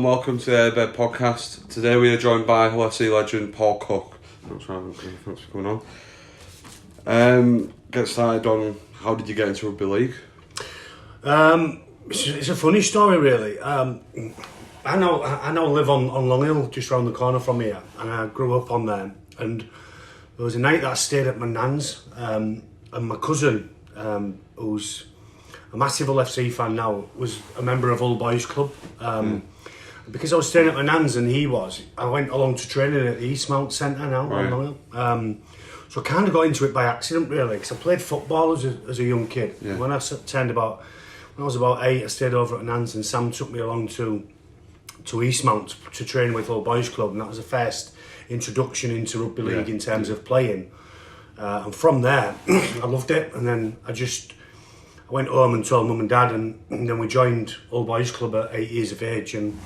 and welcome to the Airbed podcast. Today we are joined by Hull legend Paul Cooke. Thanks for coming on. Get started on how did you get into rugby league? It's a funny story, really. I now live on Long Hill, just round the corner from here, and I grew up on there. And there was a night that I stayed at my nan's, and my cousin, who's a massive LFC fan now, was a member of Hull Boys Club. Because I was staying at my nan's and I went along to training at the Eastmount Centre now on Long Hill. So I kind of got into it by accident, really, because I played football as a young kid. Yeah. When I was about 8, I stayed over at Nan's, and Sam took me along to Eastmount to train with Hull Boys Club, and that was the first introduction into rugby league in terms of playing. And from there, I loved it, and then I went home and told Mum and Dad, and then we joined Hull Boys Club at 8 years of age, and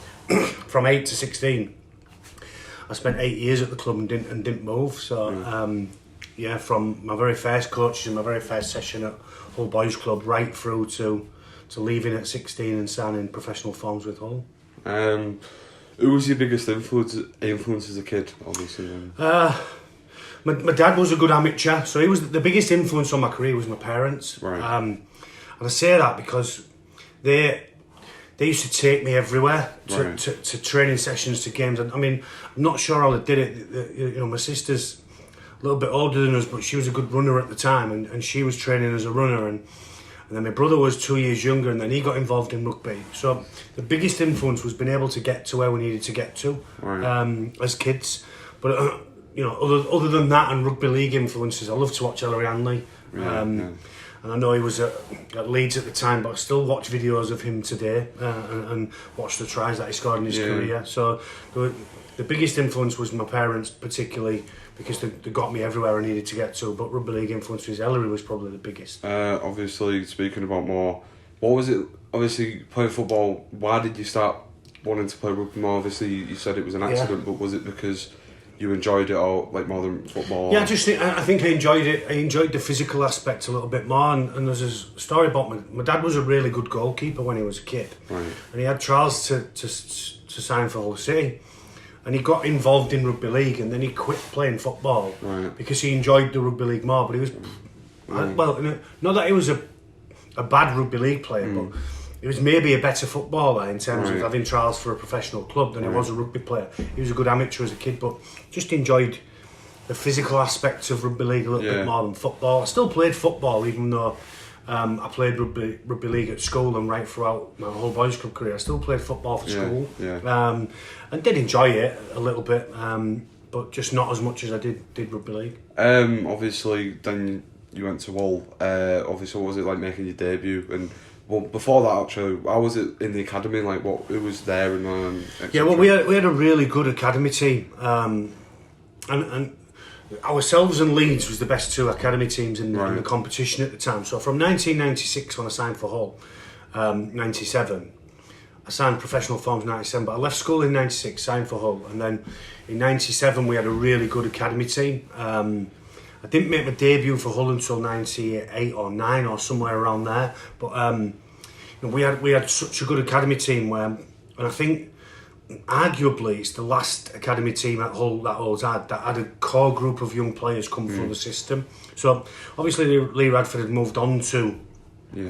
from 8 to 16, I spent 8 years at the club and didn't move. So from my very first coaches and my very first session at Hull Boys Club right through to leaving at 16 and signing professional forms with Hull. Who was your biggest influence as a kid, obviously? My dad was a good amateur, so he was the biggest influence on my career was my parents. Right. And I say that because they used to take me everywhere to training sessions, to games. I mean, I'm not sure how they did it. My sister's a little bit older than us, but she was a good runner at the time, and she was training as a runner. And then my brother was 2 years younger, and then he got involved in rugby. So the biggest influence was being able to get to where we needed to get to as kids. But other than that and rugby league influences, I love to watch Airlie. And I know he was at Leeds at the time, but I still watch videos of him today and watch the tries that he scored in his career. So the biggest influence was my parents, particularly because they got me everywhere I needed to get to. But rugby league influence was Airlie was probably the biggest. Obviously, speaking about more, what was it? Obviously, playing football. Why did you start wanting to play rugby more? Obviously, you said it was an accident, but was it because you enjoyed it or like more than football? Yeah, I think I enjoyed it. I enjoyed the physical aspect a little bit more. And there's a story about my dad was a really good goalkeeper when he was a kid, and he had trials to sign for Hull City. And he got involved in rugby league, and then he quit playing football because he enjoyed the rugby league more. But he was, not that he was a bad rugby league player, but he was maybe a better footballer in terms of having trials for a professional club than he was a rugby player. He was a good amateur as a kid, but just enjoyed the physical aspects of rugby league a little bit more than football. I still played football, even though I played rugby league at school and right throughout my whole boys club career. I still played football for school, and did enjoy it a little bit, but just not as much as I did rugby league. Obviously, then you went to Hull. Obviously, what was it like making your debut? And well, before that, actually, how was it in the academy? Like, who was there? And we had a really good academy team, and ourselves and Leeds was the best two academy teams in the competition at the time. So from 1996, when I signed for Hull, 97, I signed professional forms 97, but I left school in 96, signed for Hull, and then in 97 we had a really good academy team. I didn't make my debut for Hull until 98 or 9 or somewhere around there, but we had such a good academy team and I think arguably it's the last academy team at Hull that Hull's had that had a core group of young players come through the system. So obviously Lee Radford had moved on to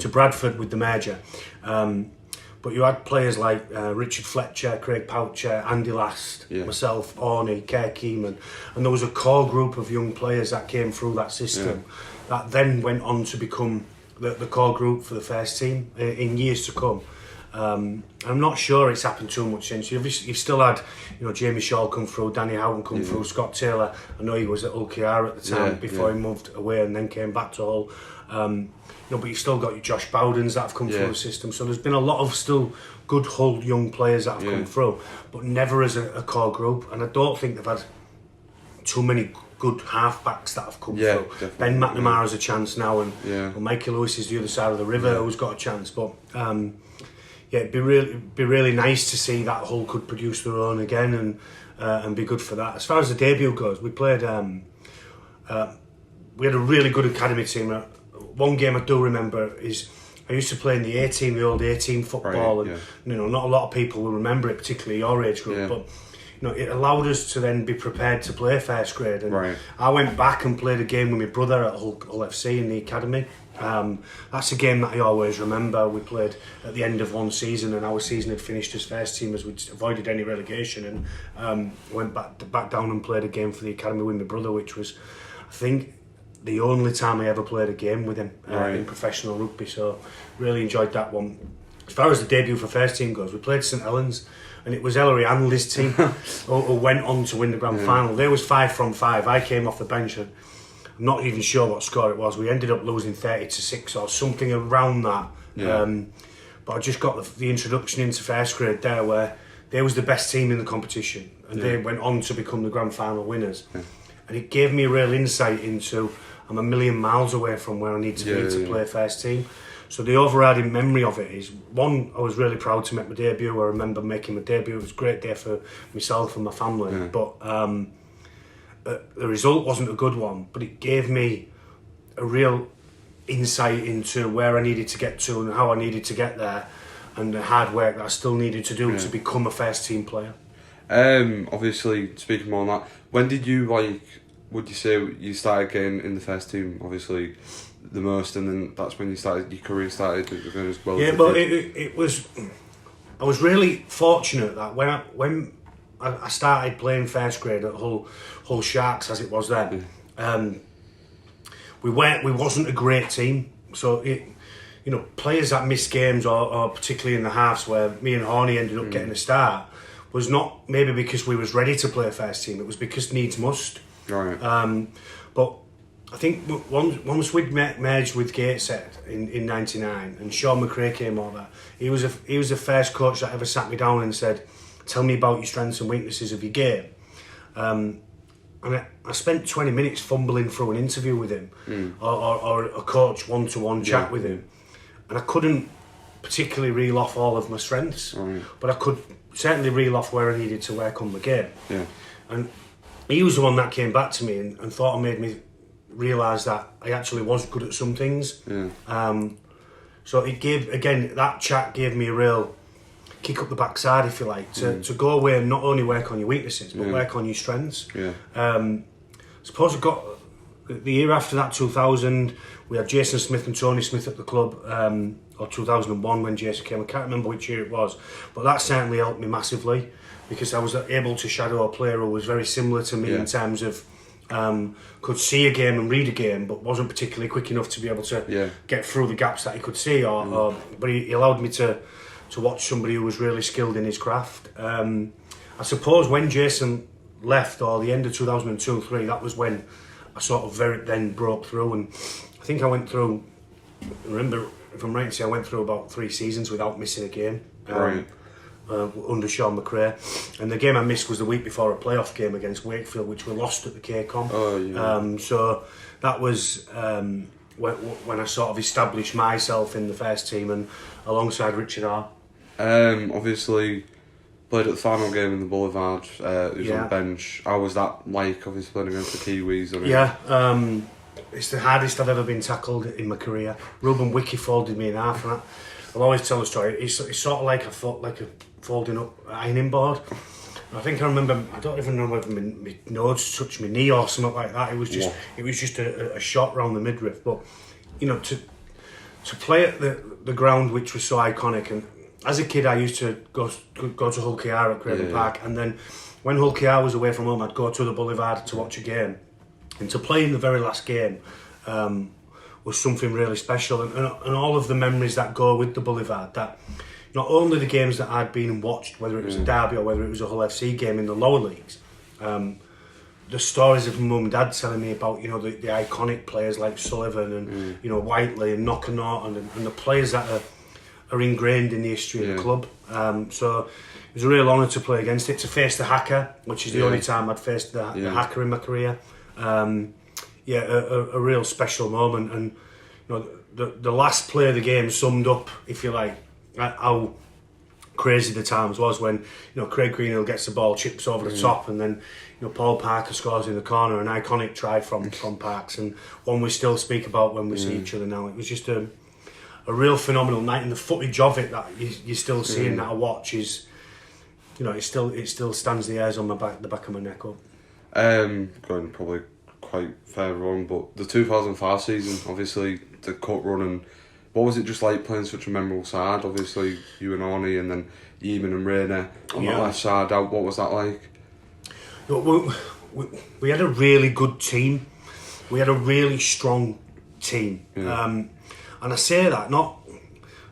Bradford with the merger, but you had players like Richard Fletcher, Craig Poucher, Andy Last, myself, Orney, Kerr Keeman, and there was a core group of young players that came through that system that then went on to become the core group for the first team in years to come. I'm not sure it's happened too much since. You've still had, Jamie Shaw come through, Danny Houghton come through, Scott Taylor. I know he was at OKR at the time before he moved away and then came back to Hull. But you've still got your Josh Bowdens that have come through the system. So there's been a lot of still good Hull young players that have come through, but never as a core group. And I don't think they've had too many good half-backs that have come through. Definitely. Ben McNamara has a chance now, and Michael Lewis is the other side of the river who's got a chance. But it'd be really nice to see that Hull could produce their own again and be good for that. As far as the debut goes, we played. We had a really good academy team. One game I do remember is I used to play in the A-team, the old A-team football, and not a lot of people will remember it, particularly your age group, but it allowed us to then be prepared to play first grade. And I went back and played a game with my brother at Hull FC in the academy. That's a game that I always remember. We played at the end of one season, and our season had finished as first team as we'd avoided any relegation, and went back down and played a game for the academy with my brother, which was, I think, the only time I ever played a game with him in professional rugby. So really enjoyed that one. As far as the debut for first team goes, we played St Helens, and it was Airlie's team who went on to win the grand final. There was 5 from 5. I came off the bench, and I'm not even sure what score it was. We ended up losing 30-6 or something around that. But I just got the introduction into first grade there, where they was the best team in the competition, and they went on to become the grand final winners. And it gave me a real insight into, I'm a million miles away from where I need to be to play first team. So the overriding memory of it is, one, I was really proud to make my debut. I remember making my debut. It was a great day for myself and my family. But the result wasn't a good one, but it gave me a real insight into where I needed to get to and how I needed to get there, and the hard work that I still needed to do to become a first team player. Obviously, speaking more on that, when did you, would you say you started getting in the first team, obviously, the most, and then that's when your career started going as well? It was, I was really fortunate that when I started playing first grade at Hull Sharks, as it was then, we wasn't a great team, so players that missed games, or particularly in the halves where me and Horney ended up getting a start, was not maybe because we was ready to play first team. It was because needs must. But I think once we'd merged with Gateshead in '99, and Sean McRae came over, he was the first coach that ever sat me down and said, "Tell me about your strengths and weaknesses of your game." And I spent 20 minutes fumbling through an interview with him, or a coach one-to-one chat with him, and I couldn't particularly reel off all of my strengths, but I could certainly reel off where I needed to work on my game. And he was the one that came back to me and thought and made me realise that I actually was good at some things. So it gave, again, that chat gave me a real kick up the backside, if you like, to go away and not only work on your weaknesses, but work on your strengths. I suppose I got, the year after that, 2000, we had Jason Smith and Tony Smith at the club, or 2001 when Jason came. I can't remember which year it was, but that certainly helped me massively, because I was able to shadow a player who was very similar to me in terms of could see a game and read a game, but wasn't particularly quick enough to be able to get through the gaps that he could see, but he allowed me to watch somebody who was really skilled in his craft. I suppose when Jason left, or the end of 2002-03, that was when I sort of then broke through, and I think I went through, remember, if I'm right to say, I went through about 3 seasons without missing a game. Under Sean McRae, and the game I missed was the week before a playoff game against Wakefield, which we lost at the KCOM. So that was when I sort of established myself in the first team, and alongside Richard R. Obviously played at the final game in the Boulevard. He was on the bench. How was that like, obviously playing against the Kiwis? It's the hardest I've ever been tackled in my career. Ruben Wiki folded me in half, and I'll always tell the story. It's sort of like a folding up ironing board. I think I remember, I don't even know whether my nose touched my knee or something like that. It was just a shot round the midriff. But to play at the ground, which was so iconic, and as a kid I used to go to Hull KR at Craven Park, and then when Hull KR was away from home, I'd go to the Boulevard to watch a game, and to play in the very last game was something really special, and all of the memories that go with the Boulevard, that not only the games that I'd been and watched, whether it was a derby or whether it was a Hull FC game in the lower leagues, the stories of mum and dad telling me about the iconic players like Sullivan and Whiteley and Knockanaughton and the players that are ingrained in the history of the club. So it was a real honour to play against it, to face the Hacker, which is the only time I'd faced the Hacker in my career. A real special moment, and the last play of the game summed up, if you like, how crazy the times was when Craig Greenhill gets the ball, chips over the top, and then Paul Parker scores in the corner, an iconic try from Parks, and one we still speak about when we see each other now. It was just a a real phenomenal night, and the footage of it that you're still seeing that I watch is, it still stands the hairs on the back of my neck up. Going probably quite further on, but the 2005 season, obviously the cup run, and what was it just like playing such a memorable side? Obviously you and Arnie, and then Yeeman and Rayner on the left side. What was that like? We had a really good team. We had a really strong team. And I say that not,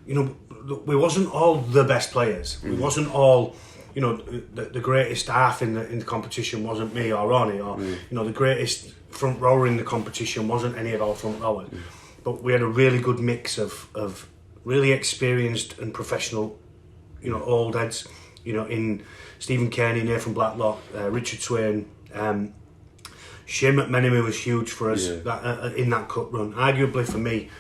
we wasn't all the best players. We wasn't all, the greatest half in the competition wasn't me or Ronnie, or the greatest front rower in the competition wasn't any of our front rowers. But we had a really good mix of really experienced and professional, old heads. In Stephen Kearney, Nathan Blacklock, Richard Swain. Shane McMenemy was huge for us in that cup run. Arguably for me,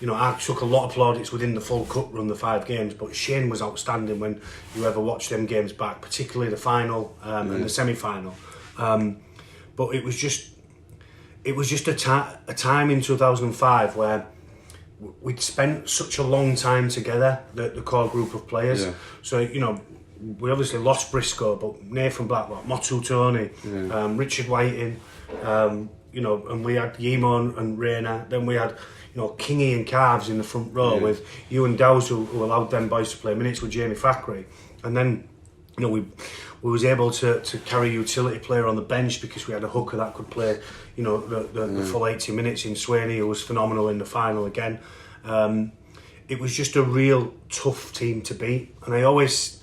I took a lot of plaudits within the full cup run, the 5 games, but Shane was outstanding when you ever watched them games back, particularly the final and the semi-final. But it was just a time in 2005 where we'd spent such a long time together, the core group of players. So, we obviously lost Briscoe, but Nathan Blacklock, Motu Tony, Richard Whiting, and we had Yeeman and Rayner. Then we had, Kingy and Carves in the front row with you and Dowes, who allowed them boys to play minutes with Jamie Thackeray. And then, we was able to carry a utility player on the bench because we had a hooker that could play, the full 80 minutes in Swaney, who was phenomenal in the final again. It was just a real tough team to beat, and I always.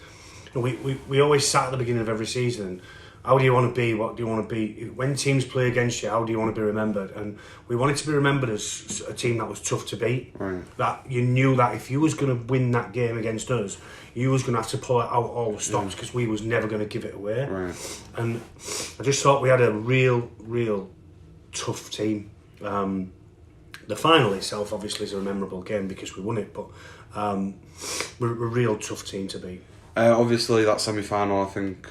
We always sat at the beginning of every season, how do you want to be, what do you want to be, when teams play against you, how do you want to be remembered? And we wanted to be remembered as a team that was tough to beat, that you knew that if you was going to win that game against us, you was going to have to pull out all the stops because we was never going to give it away. And I just thought we had a real tough team. The final itself obviously is a memorable game because we won it, but we're a real tough team to beat. Obviously that semi-final, I think,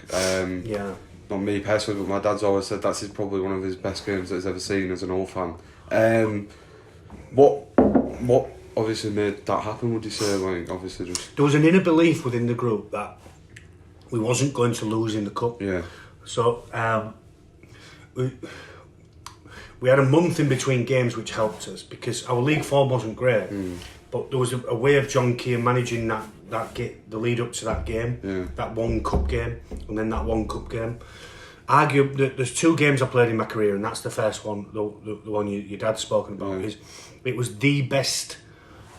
not me personally, but my dad's always said that's probably one of his best games that he's ever seen as an Hull fan. What obviously made that happen, would you say? Like, obviously just... There was an inner belief within the group that we wasn't going to lose in the cup. So we had a month in between games which helped us because our league form wasn't great. But there was a way of John Keane managing the lead up to that game, that one cup game, and then that one cup game. There's 2 games I played in my career, and that's the first one, the one your dad's spoken about. It was the best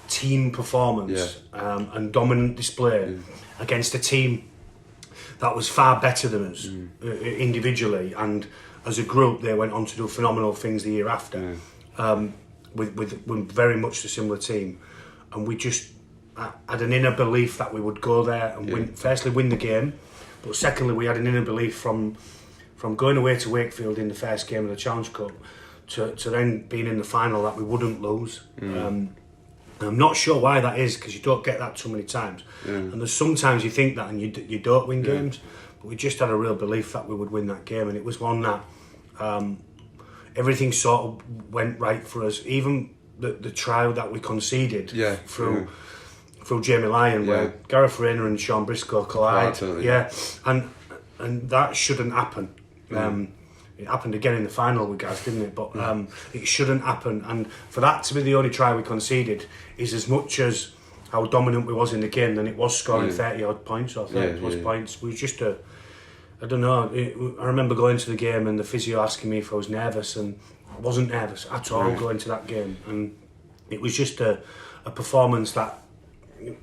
team performance and dominant display against a team that was far better than us individually, and as a group they went on to do phenomenal things the year after with very much the similar team. And we just had an inner belief that we would go there and win the game, but secondly we had an inner belief from going away to Wakefield in the first game of the Challenge Cup to then being in the final that we wouldn't lose. I'm not sure why that is, because you don't get that too many times, and there's sometimes you think that and you don't win games, but we just had a real belief that we would win that game, and it was one that everything sort of went right for us, even the try that we conceded through Jamie Lyon, where Gareth Rayner and Sean Briscoe collide. And that shouldn't happen. It happened again in the final with Gareth, didn't it? But it shouldn't happen. And for that to be the only try we conceded is as much as how dominant we was in the game than it was scoring 30 odd points or 30 plus points. We was just I don't know. I remember going to the game and the physio asking me if I was nervous, and I wasn't nervous at all going to that game. And it was just a performance that,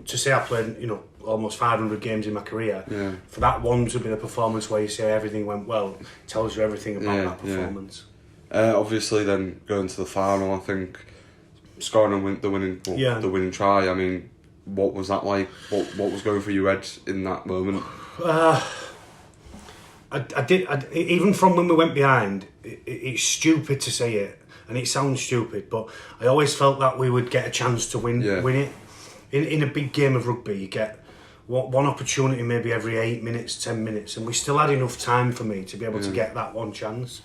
to say I played, almost 500 games in my career, for that one to be the performance where you say everything went well, tells you everything about that performance. Obviously then going to the final, I think scoring the winning try, I mean, what was that like? What was going through your head in that moment? Even from when we went behind, it's stupid to say it, and it sounds stupid, but I always felt that we would get a chance to win it. In a big game of rugby, you get one opportunity maybe every 8 minutes, 10 minutes, and we still had enough time for me to be able to get that one chance.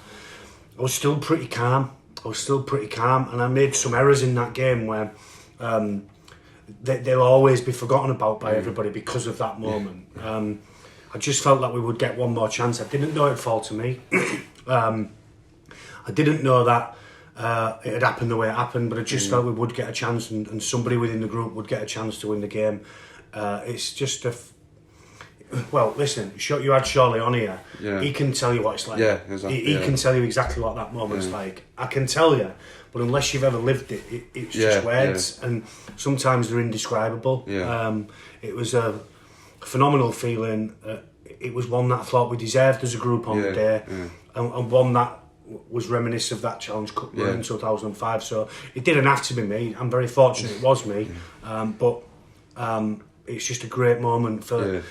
I was still pretty calm, and I made some errors in that game where they'll always be forgotten about by everybody because of that moment. I just felt that we would get one more chance. I didn't know it'd fall to me. I didn't know that it had happened the way it happened, but I just felt we would get a chance, and somebody within the group would get a chance to win the game. It's just well, listen, you had Shirley on here. Yeah. He can tell you what it's like. Yeah, exactly. He can tell you exactly what that moment's like. I can tell you, but unless you've ever lived it, it's just words, and sometimes they're indescribable. Yeah. It was a phenomenal feeling. It was one that I thought we deserved as a group on the day, and one that was reminiscent of that Challenge Cup run in 2005. So it didn't have to be me. I'm very fortunate it was me, but it's just a great moment for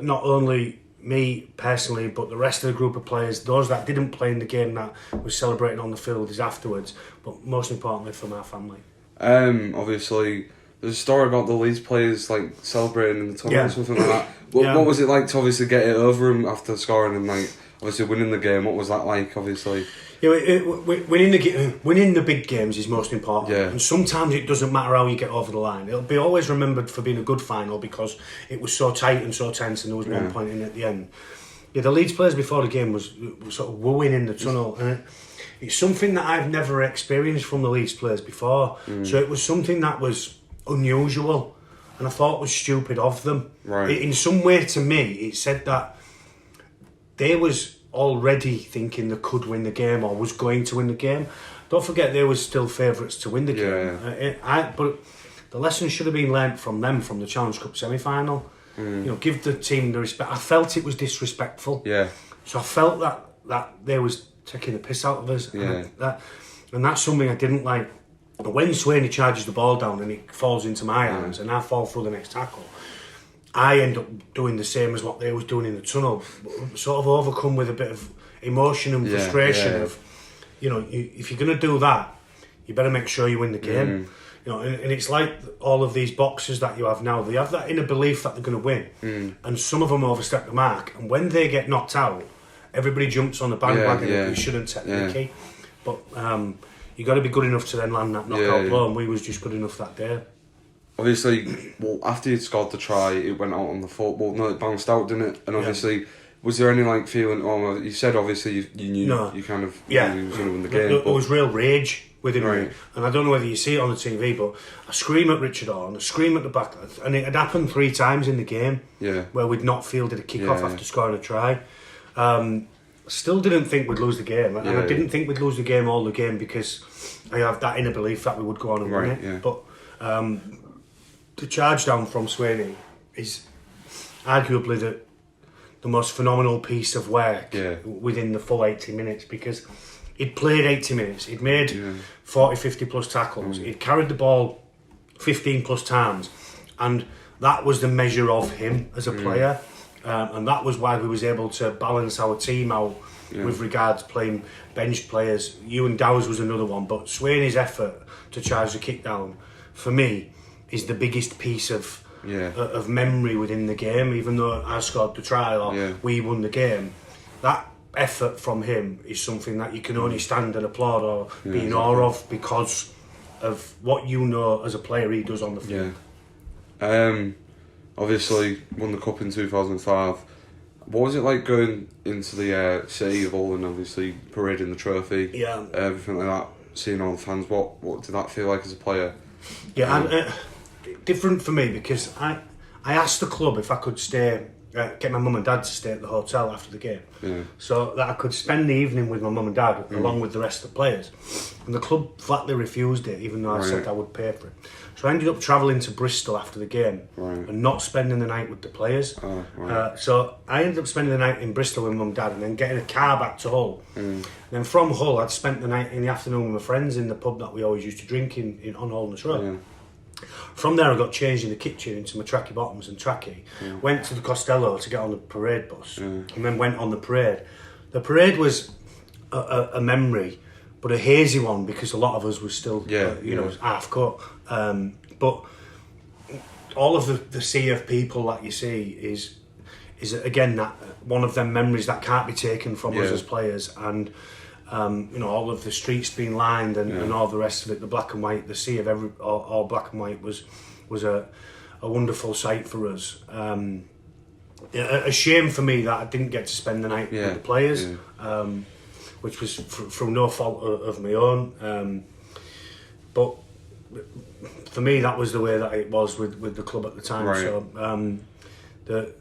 not only me personally, but the rest of the group of players, those that didn't play in the game that was celebrating on the field is afterwards, but most importantly for my family. Obviously, there's a story about the Leeds players like celebrating in the tunnel or something like that. What was it like to obviously get it over them after scoring and like obviously winning the game? What was that like? Obviously, winning the big games is most important, and sometimes it doesn't matter how you get over the line. It'll be always remembered for being a good final because it was so tight and so tense, and there was one point in at the end. The Leeds players before the game was sort of wooing in the tunnel, and it's something that I've never experienced from the Leeds players before. So it was something that was unusual, and I thought was stupid of them. In some way, to me, it said that they was already thinking they could win the game or was going to win the game. Don't forget they were still favourites to win the game. But the lesson should have been learnt from them from the Challenge Cup semi-final. Give the team the respect. I felt it was disrespectful. So I felt that they was taking the piss out of us. And that's something I didn't like. But when Swaney charges the ball down and it falls into my hands and I fall through the next tackle, I end up doing the same as what they was doing in the tunnel, sort of overcome with a bit of emotion and frustration of, if you're going to do that, you better make sure you win the game. And it's like all of these boxers that you have now, they have that inner belief that they're going to win, and some of them overstep the mark, and when they get knocked out, everybody jumps on the bandwagon and you shouldn't take the key. But you got to be good enough to then land that knockout blow, and we was just good enough that day. Obviously, after you'd scored the try, it went out on the foot. Well, no, it bounced out, didn't it? And obviously, was there any like feeling? Oh, you said obviously you knew you kind of knew you was going to win the game. There was real rage within me, and I don't know whether you see it on the TV, but I scream at Richard Orr, I scream at the back, and it had happened 3 times in the game where we'd not fielded a kick-off after scoring a try. Still didn't think we'd lose the game, and I didn't think we'd lose the game all the game because I have that inner belief that we would go on and win it. But the charge down from Swaney is arguably the most phenomenal piece of work within the full 80 minutes, because he'd played 80 minutes, he'd made 40, 50 plus tackles, he'd carried the ball 15 plus times, and that was the measure of him as a player, and that was why we was able to balance our team out with regards playing bench players. Ewan Dowers was another one, but Swaney's effort to charge the kick down, for me, is the biggest piece of memory within the game. Even though I scored the try or we won the game, that effort from him is something that you can only stand and applaud or be in awe of because of what you know as a player he does on the field. Obviously won the cup in 2005. What was it like going into the city of Hull and obviously parading the trophy, everything like that, seeing all the fans? What did that feel like as a player? Different for me because I asked the club if I could stay, get my mum and dad to stay at the hotel after the game, so that I could spend the evening with my mum and dad along with the rest of the players. And the club flatly refused it, even though I said I would pay for it. So I ended up travelling to Bristol after the game and not spending the night with the players. So I ended up spending the night in Bristol with mum and dad, and then getting a car back to Hull. And then from Hull, I'd spent the night in the afternoon with my friends in the pub that we always used to drink in on Holness Road. From there I got changed in the kitchen into my tracky bottoms and tracky, went to the Costello to get on the parade bus, and then went on the parade. The parade was a memory, but a hazy one because a lot of us was still half cut. But all of the sea of people that you see is again that one of them memories that can't be taken from us as players. And all of the streets being lined and all the rest of it, the black and white, the sea of all black and white was was a wonderful sight for us. A shame for me that I didn't get to spend the night with the players, which was from no fault of my own. But for me, that was the way that it was with the club at the time. Right. So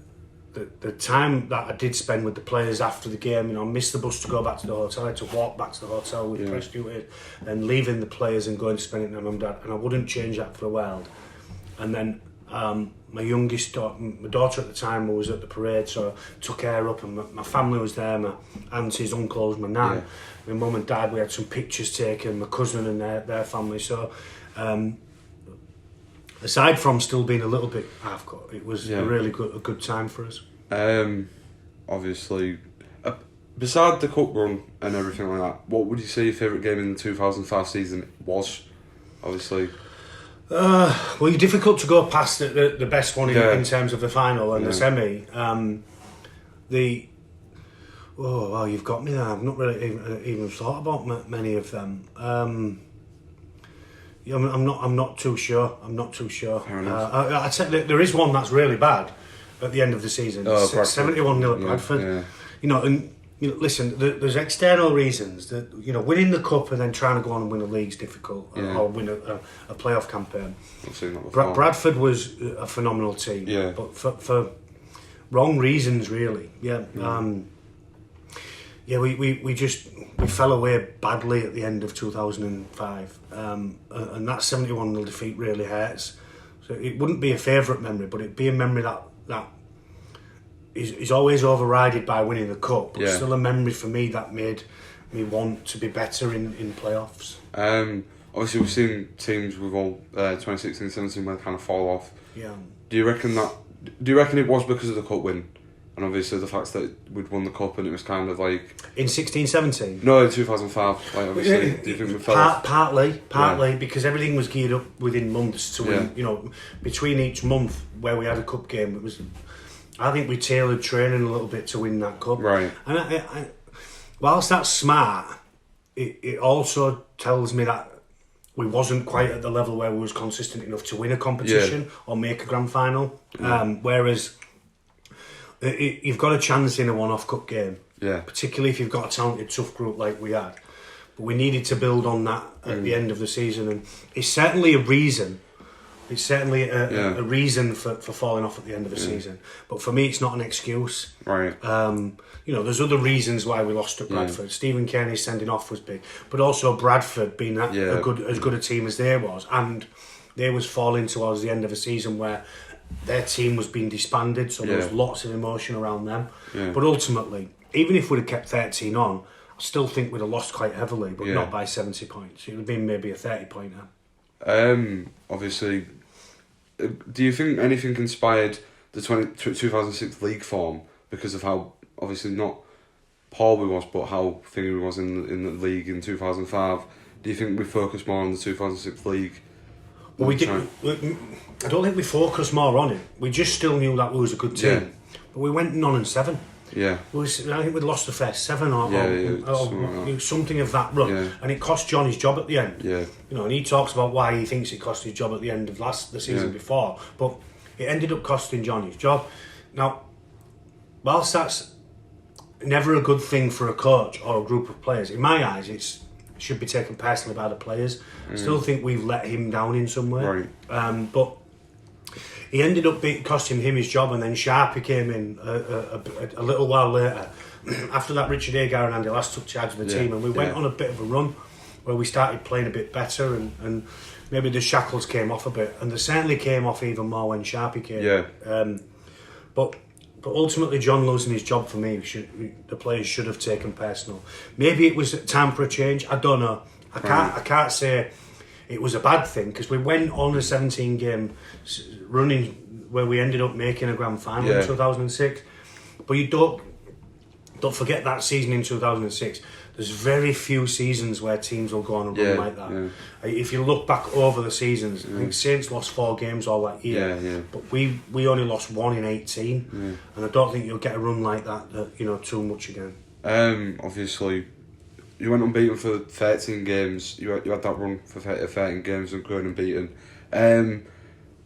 the time that I did spend with the players after the game, I missed the bus to go back to the hotel. I had to walk back to the hotel with press duty, and leaving the players and going to spend it with my mum and dad. And I wouldn't change that for the world. And then my youngest daughter, my daughter at the time, was at the parade, so I took her up, and my family was there, my aunties, uncles, my nan, my mum and dad. We had some pictures taken, my cousin and their family. So aside from still being a little bit half-cut, it was a really good time for us. Obviously, beside the cup run and everything like that, what would you say your favourite game in the 2005 season was? Obviously. Well, you're difficult to go past the best one in terms of the final and the semi. You've got me there. I've not really even thought about many of them. I'm not too sure. I'd say that there is one that's really bad at the end of the season. 71-0 at Bradford. Yeah. Listen, there's external reasons that winning the cup and then trying to go on and win a league's difficult, or win a playoff campaign. I've seen that before. Bradford was a phenomenal team, but for wrong reasons, really. We fell away badly at the end of 2005, and that 71-0 defeat really hurts. So it wouldn't be a favourite memory, but it'd be a memory that is always overridden by winning the cup, but still a memory for me that made me want to be better in playoffs. Obviously, we've seen teams with all 2016-17 where kind of fall off. Yeah. Do you reckon it was because of the cup win? And obviously the fact that we'd won the cup and it was kind of like... In 16-17? No, in 2005. Like, obviously, do you think we fell off? Partly, because everything was geared up within months to win. Between each month where we had a cup game, it was... I think we tailored training a little bit to win that cup. Right. And I whilst that's smart, it also tells me that we wasn't quite at the level where we was consistent enough to win a competition or make a grand final. Whereas you've got a chance in a one-off cup game. Yeah. Particularly if you've got a talented, tough group like we had. But we needed to build on that at the end of the season, and it's certainly a reason. It's certainly a reason for falling off at the end of the season. But for me, it's not an excuse. Right. There's other reasons why we lost at Bradford. Stephen Kearney's sending off was big. But also Bradford being as good a team as they was. And they was falling towards the end of a season where their team was being disbanded. So there was lots of emotion around them. Yeah. But ultimately, even if we'd have kept 13 on, I still think we'd have lost quite heavily, but not by 70 points. It would have been maybe a 30-pointer. Obviously... Do you think anything inspired the 2006 league form because of how, obviously not Paul we was, but how thingy we was in the league in 2005? Do you think we focused more on the 2006 league? Well, we did. I don't think we focused more on it. We just still knew that we was a good team, but we went 9-7. Yeah. I think we'd lost the first 7 or something of that run, and it cost John his job at the end. Yeah. And he talks about why he thinks it cost his job at the end of the season before, but it ended up costing John his job. Now, whilst that's never a good thing for a coach or a group of players, in my eyes, it should be taken personally by the players. I still think we've let him down in some way. Right. But he ended up costing him his job, and then Sharpie came in a little while later. After that, Richard Agar and Andy Lass took charge of the team, and we went on a bit of a run where we started playing a bit better, and maybe the shackles came off a bit, and they certainly came off even more when Sharpie came. Yeah. But ultimately, John losing his job for me, the players should have taken personal. Maybe it was time for a change. I don't know. I can't say it was a bad thing, because we went on a 17-game running where we ended up making a grand final in 2006. But you don't forget that season in 2006. There's very few seasons where teams will go on a run like that. Yeah. If you look back over the seasons, I think Saints lost 4 games all that year, but we only lost 1 in 18, and I don't think you'll get a run like that too much again. Obviously, you went unbeaten for 13 games. You had that run for 13 games and going unbeaten.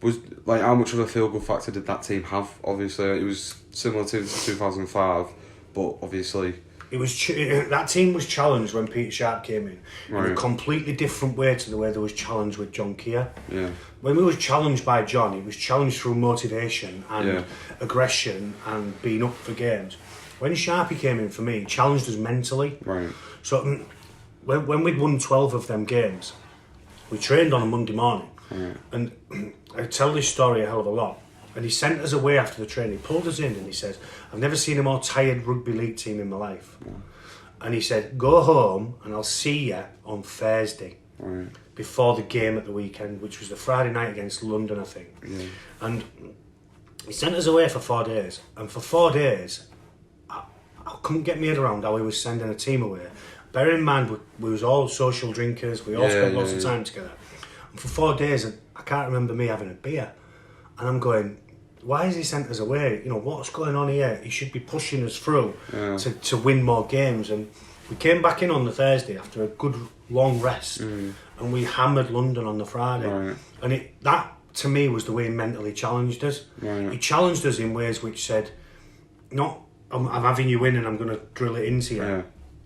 Was like how much of a feel good factor did that team have? Obviously, it was similar to 2005, but obviously it was that team was challenged when Peter Sharp came in a completely different way to the way there was challenged with John Keir. Yeah. When we was challenged by John, he was challenged through motivation and aggression and being up for games. When Sharpie came in for me, he challenged us mentally. Right. So when we'd won 12 of them games, we trained on a Monday morning. Right. And I tell this story a hell of a lot. And he sent us away after the training. He pulled us in and he says, I've never seen a more tired rugby league team in my life. Yeah. And he said, go home and I'll see you on Thursday. Right. Before the game at the weekend, which was the Friday night against London, I think. Yeah. And he sent us away for 4 days. And for 4 days, I couldn't get my head around how he was sending a team away. Bear in mind, we was all social drinkers. We all spent lots of time together. And for 4 days, I can't remember me having a beer. And I'm going, why has he sent us away? You know, what's going on here? He should be pushing us through to win more games. And we came back in on the Thursday after a good long rest, and we hammered London on the Friday. Right. And that, to me, was the way he mentally challenged us. Right. He challenged us in ways which said, not, I'm having you in and I'm going to drill it into you. Yeah.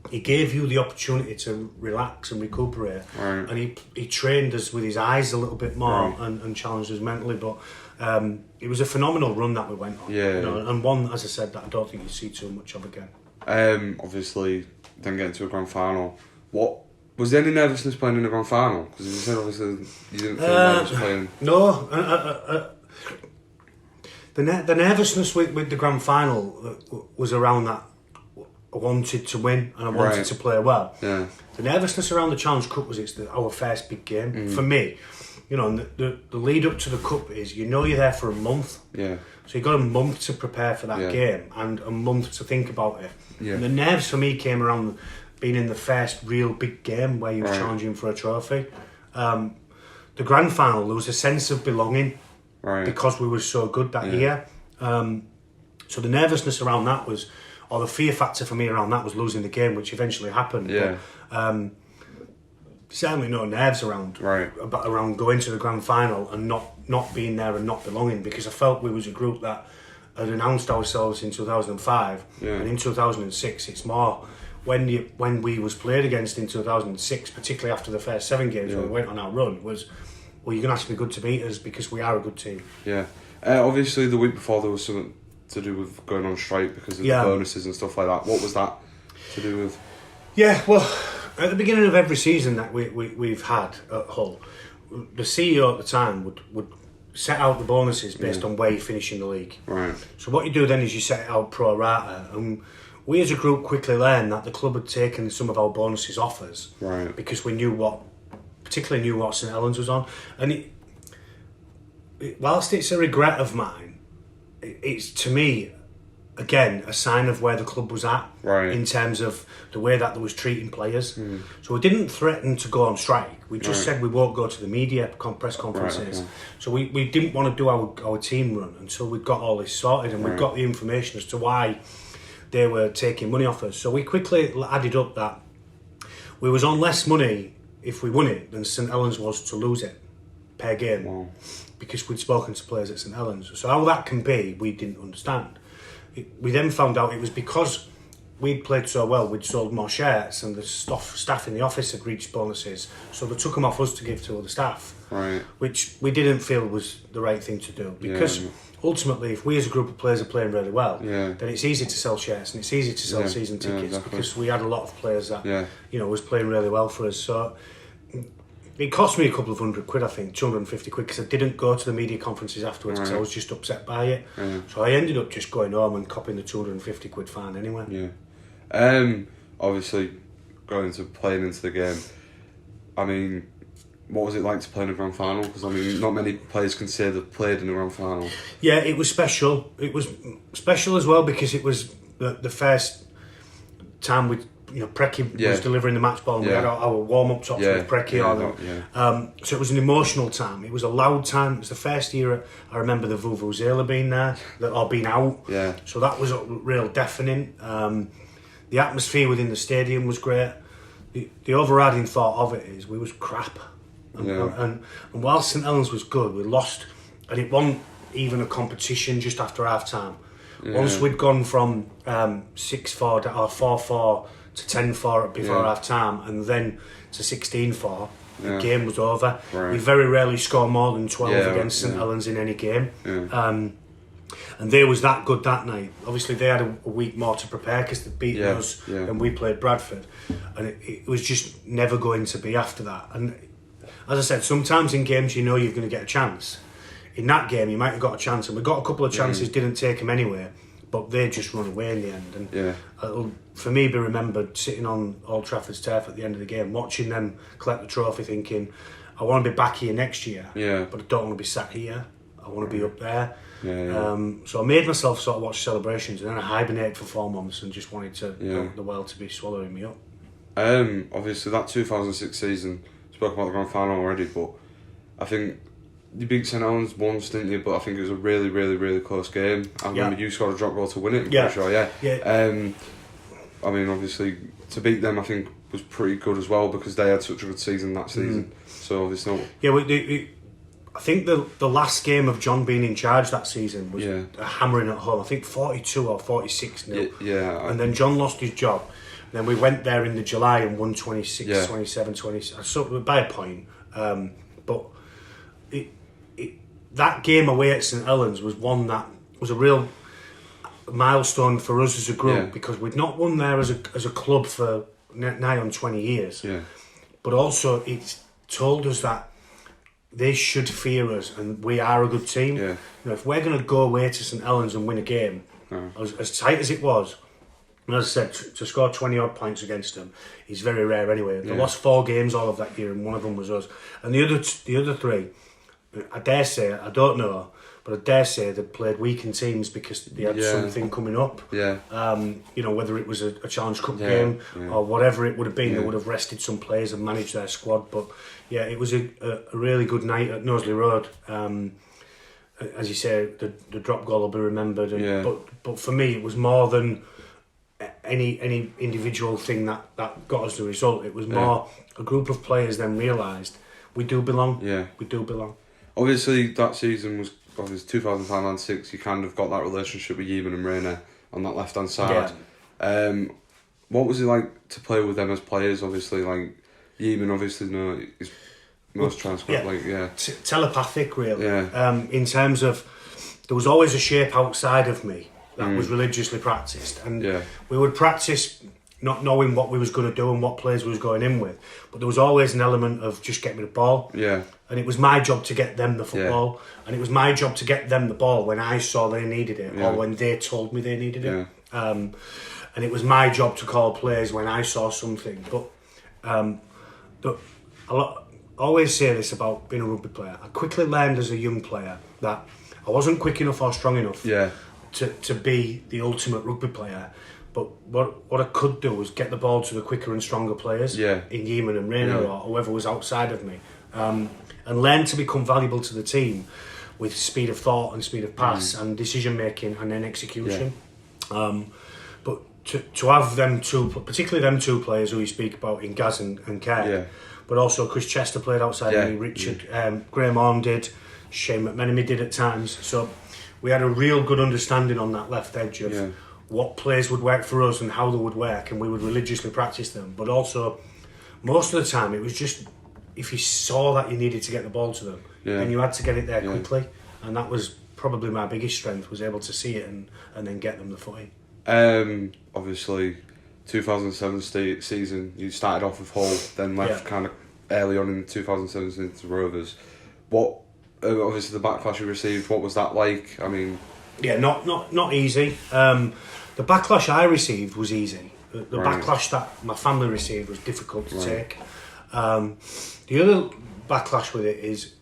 He gave you the opportunity to relax and recuperate. Right. And he trained us with his eyes a little bit more and challenged us mentally. But it was a phenomenal run that we went on. Yeah. You know, and one, as I said, that I don't think you see too much of again. Obviously, then getting to a grand final. What was there any nervousness playing in the grand final? Because you said obviously you didn't feel nervous playing. No. The nervousness with the grand final was around that. I wanted to win and I wanted to play well. Yeah. The nervousness around the Challenge Cup was our first big game for me. You know, and the lead up to the cup is you're there for a month. Yeah. So you got a month to prepare for that game and a month to think about it. Yeah. And the nerves for me came around being in the first real big game where you were challenging for a trophy. The grand final, there was a sense of belonging because we were so good that year. So the nervousness around that was, or the fear factor for me around that was losing the game, which eventually happened. Yeah. But, certainly no nerves around going to the grand final and not being there and not belonging, because I felt we was a group that had announced ourselves in 2005 and in 2006 it's more when we was played against in 2006, particularly after the first 7 games when we went on our run, was, well, you're going to have to be good to beat us because we are a good team. Yeah. Obviously the week before there was something to do with going on strike because of the bonuses and stuff like that. What was that to do with? Yeah, well, at the beginning of every season that we've had at Hull, the CEO at the time would set out the bonuses based on where you finish in the league. Right. So what you do then is you set it out pro rata, and we as a group quickly learned that the club had taken some of our bonuses off us because we particularly knew what St Helens was on. And whilst it's a regret of mine, it's, to me, again, a sign of where the club was at in terms of the way that they was treating players. So we didn't threaten to go on strike. We just said we won't go to the media press conferences. So we didn't want to do our team run until we'd got all this sorted and we'd got the information as to why they were taking money off us. So we quickly added up that we was on less money if we won it than St Helens was to lose it per game because we'd spoken to players at St Helens. So how that can be, we didn't understand. We then found out it was because we'd played so well, we'd sold more shirts and the staff in the office had reached bonuses, so they took them off us to give to other staff, which we didn't feel was the right thing to do, because ultimately if we as a group of players are playing really well, then it's easy to sell shirts and it's easy to sell season tickets because we had a lot of players that was playing really well for us. So it cost me a couple of £100, I think, 250 quid, because I didn't go to the media conferences afterwards because I was just upset by it. So I ended up just going home and copying the 250 quid fine anyway. Obviously, playing into the game, I mean, what was it like to play in a grand final? Because, I mean, not many players can say they've played in a grand final. Yeah, it was special. It was special as well because it was the first time Preki was delivering the match ball and we had our warm-up tops with Preki so it was an emotional time. It was a loud time. It was the first year I remember the Vuvuzela being there, or being out. So that was real deafening. The atmosphere within the stadium was great. The overriding thought of it is we was crap. And while St Helens was good, we lost and it wasn't even a competition just after half time. Once we'd gone from 6-4 or 4-4 to 10-4 before half time, and then to 16-4, the game was over. We very rarely score more than 12 against St Helens in any game. And they was that good that night. Obviously, they had a week more to prepare because they beat us and we played Bradford. And it was just never going to be after that. And as I said, sometimes in games you know you're going to get a chance. In that game, you might have got a chance, and we got a couple of chances, didn't take them anyway, but they just run away in the end. And it'll, for me, be remembered sitting on Old Trafford's turf at the end of the game, watching them collect the trophy, thinking, I want to be back here next year, but I don't want to be sat here. I want to be up there. So I made myself sort of watch celebrations, and then I hibernated for 4 months and just wanted the world to be swallowing me up. Obviously, that 2006 season, spoke about the grand final already, but I think you beat St Helens once, didn't you? But I think it was a really, really, really close game. I remember you scored a drop goal to win it, I'm pretty sure, I mean, obviously, to beat them, I think, was pretty good as well, because they had such a good season that season. So, obviously... I think the last game of John being in charge that season was a hammering at home. I think 42 or 46 nil. And then John lost his job. And then we went there in the July and won 26, 27, 26, so by a point. But that game away at St Helens was one that was a real milestone for us as a group, because we'd not won there as a club for nigh on 20 years. But also it's told us that they should fear us, and we are a good team. You know, if we're going to go away to St Helens and win a game, as tight as it was, and as I said, to score 20 odd points against them is very rare anyway. They lost 4 games all of that year, and one of them was us. And the other 3, I dare say, I don't know, but I dare say they played weakened teams because they had something coming up. You know, whether it was a Challenge Cup game or whatever it would have been, they would have rested some players and managed their squad. But yeah, it was a really good night at Knowsley Road. As you say, the drop goal will be remembered. But for me, it was more than any individual thing that got us the result. It was more a group of players then realised we do belong. We do belong. Obviously, that season was 2005 and 6. You kind of got that relationship with Yeeman and Rayner on that left hand side. What was it like to play with them as players? Obviously, like Yeeman, obviously, is most transcript, telepathic, really. In terms of, there was always a shape outside of me that was religiously practiced, and we would practice not knowing what we was going to do and what players we was going in with, but there was always an element of just get me the ball, and it was my job to get them the football, and it was my job to get them the ball when I saw they needed it, or when they told me they needed it, and it was my job to call plays when I saw something. But I always say this about being a rugby player. I quickly learned as a young player that I wasn't quick enough or strong enough to be the ultimate rugby player. But what I could do was get the ball to the quicker and stronger players in Yeeman and Rayner or whoever was outside of me, and learn to become valuable to the team with speed of thought and speed of pass and decision making and then execution. But to have them two, particularly them 2 players who you speak about in Gaz and Kerr, but also Chris Chester played outside of me, Richard, Graham Orme did, Shane McMenemy did at times. So we had a real good understanding on that left edge of what plays would work for us and how they would work, and we would religiously practice them. But also, most of the time, it was just, if you saw that you needed to get the ball to them, then you had to get it there quickly. And that was probably my biggest strength, was able to see it and then get them the footing. Obviously, 2007 season, you started off with Hull, then left kind of early on in 2007 to Rovers. What, obviously the backlash you received, what was that like? I mean... not easy. The backlash I received was easy. The backlash that my family received was difficult to take. The other backlash with it is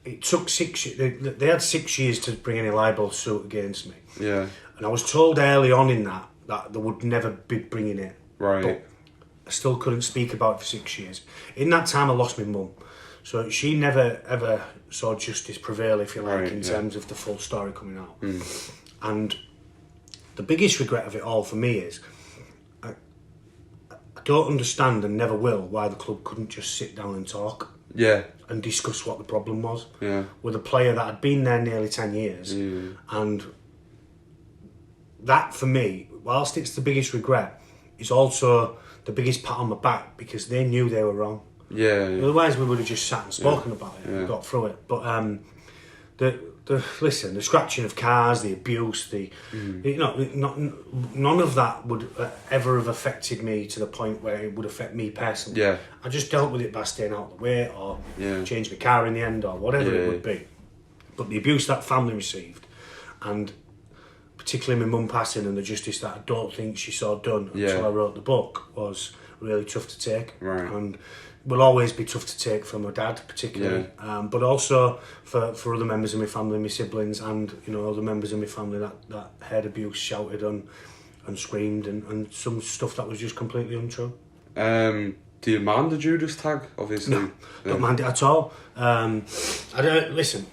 it took 6 years. They had 6 years to bring any libel suit against me. And I was told early on in that they would never be bringing it. But I still couldn't speak about it for 6 years. In that time, I lost my mum. So she never ever saw justice prevail, if you like, in terms of the full story coming out. And the biggest regret of it all for me is I don't understand, and never will, why the club couldn't just sit down and talk. Yeah. And discuss what the problem was. Yeah. With a player that had been there nearly 10 years. Yeah. And that, for me, whilst it's the biggest regret, it's also the biggest pat on the back because they knew they were wrong. Yeah, yeah. Otherwise, we would have just sat and spoken about it and got through it. But listen, the scratching of cars, the abuse, none of that would ever have affected me to the point where it would affect me personally. Yeah. I just dealt with it by staying out of the way or changed my car in the end or whatever it would be. But the abuse that family received, and particularly my mum passing and the justice that I don't think she saw done until I wrote the book, was really tough to take. Right. And will always be tough to take for my dad, particularly, but also for other members of my family, my siblings, and other members of my family that heard abuse, shouted and screamed, and some stuff that was just completely untrue. Do you mind the Judas tag? Obviously, no, don't mind it at all. I don't listen.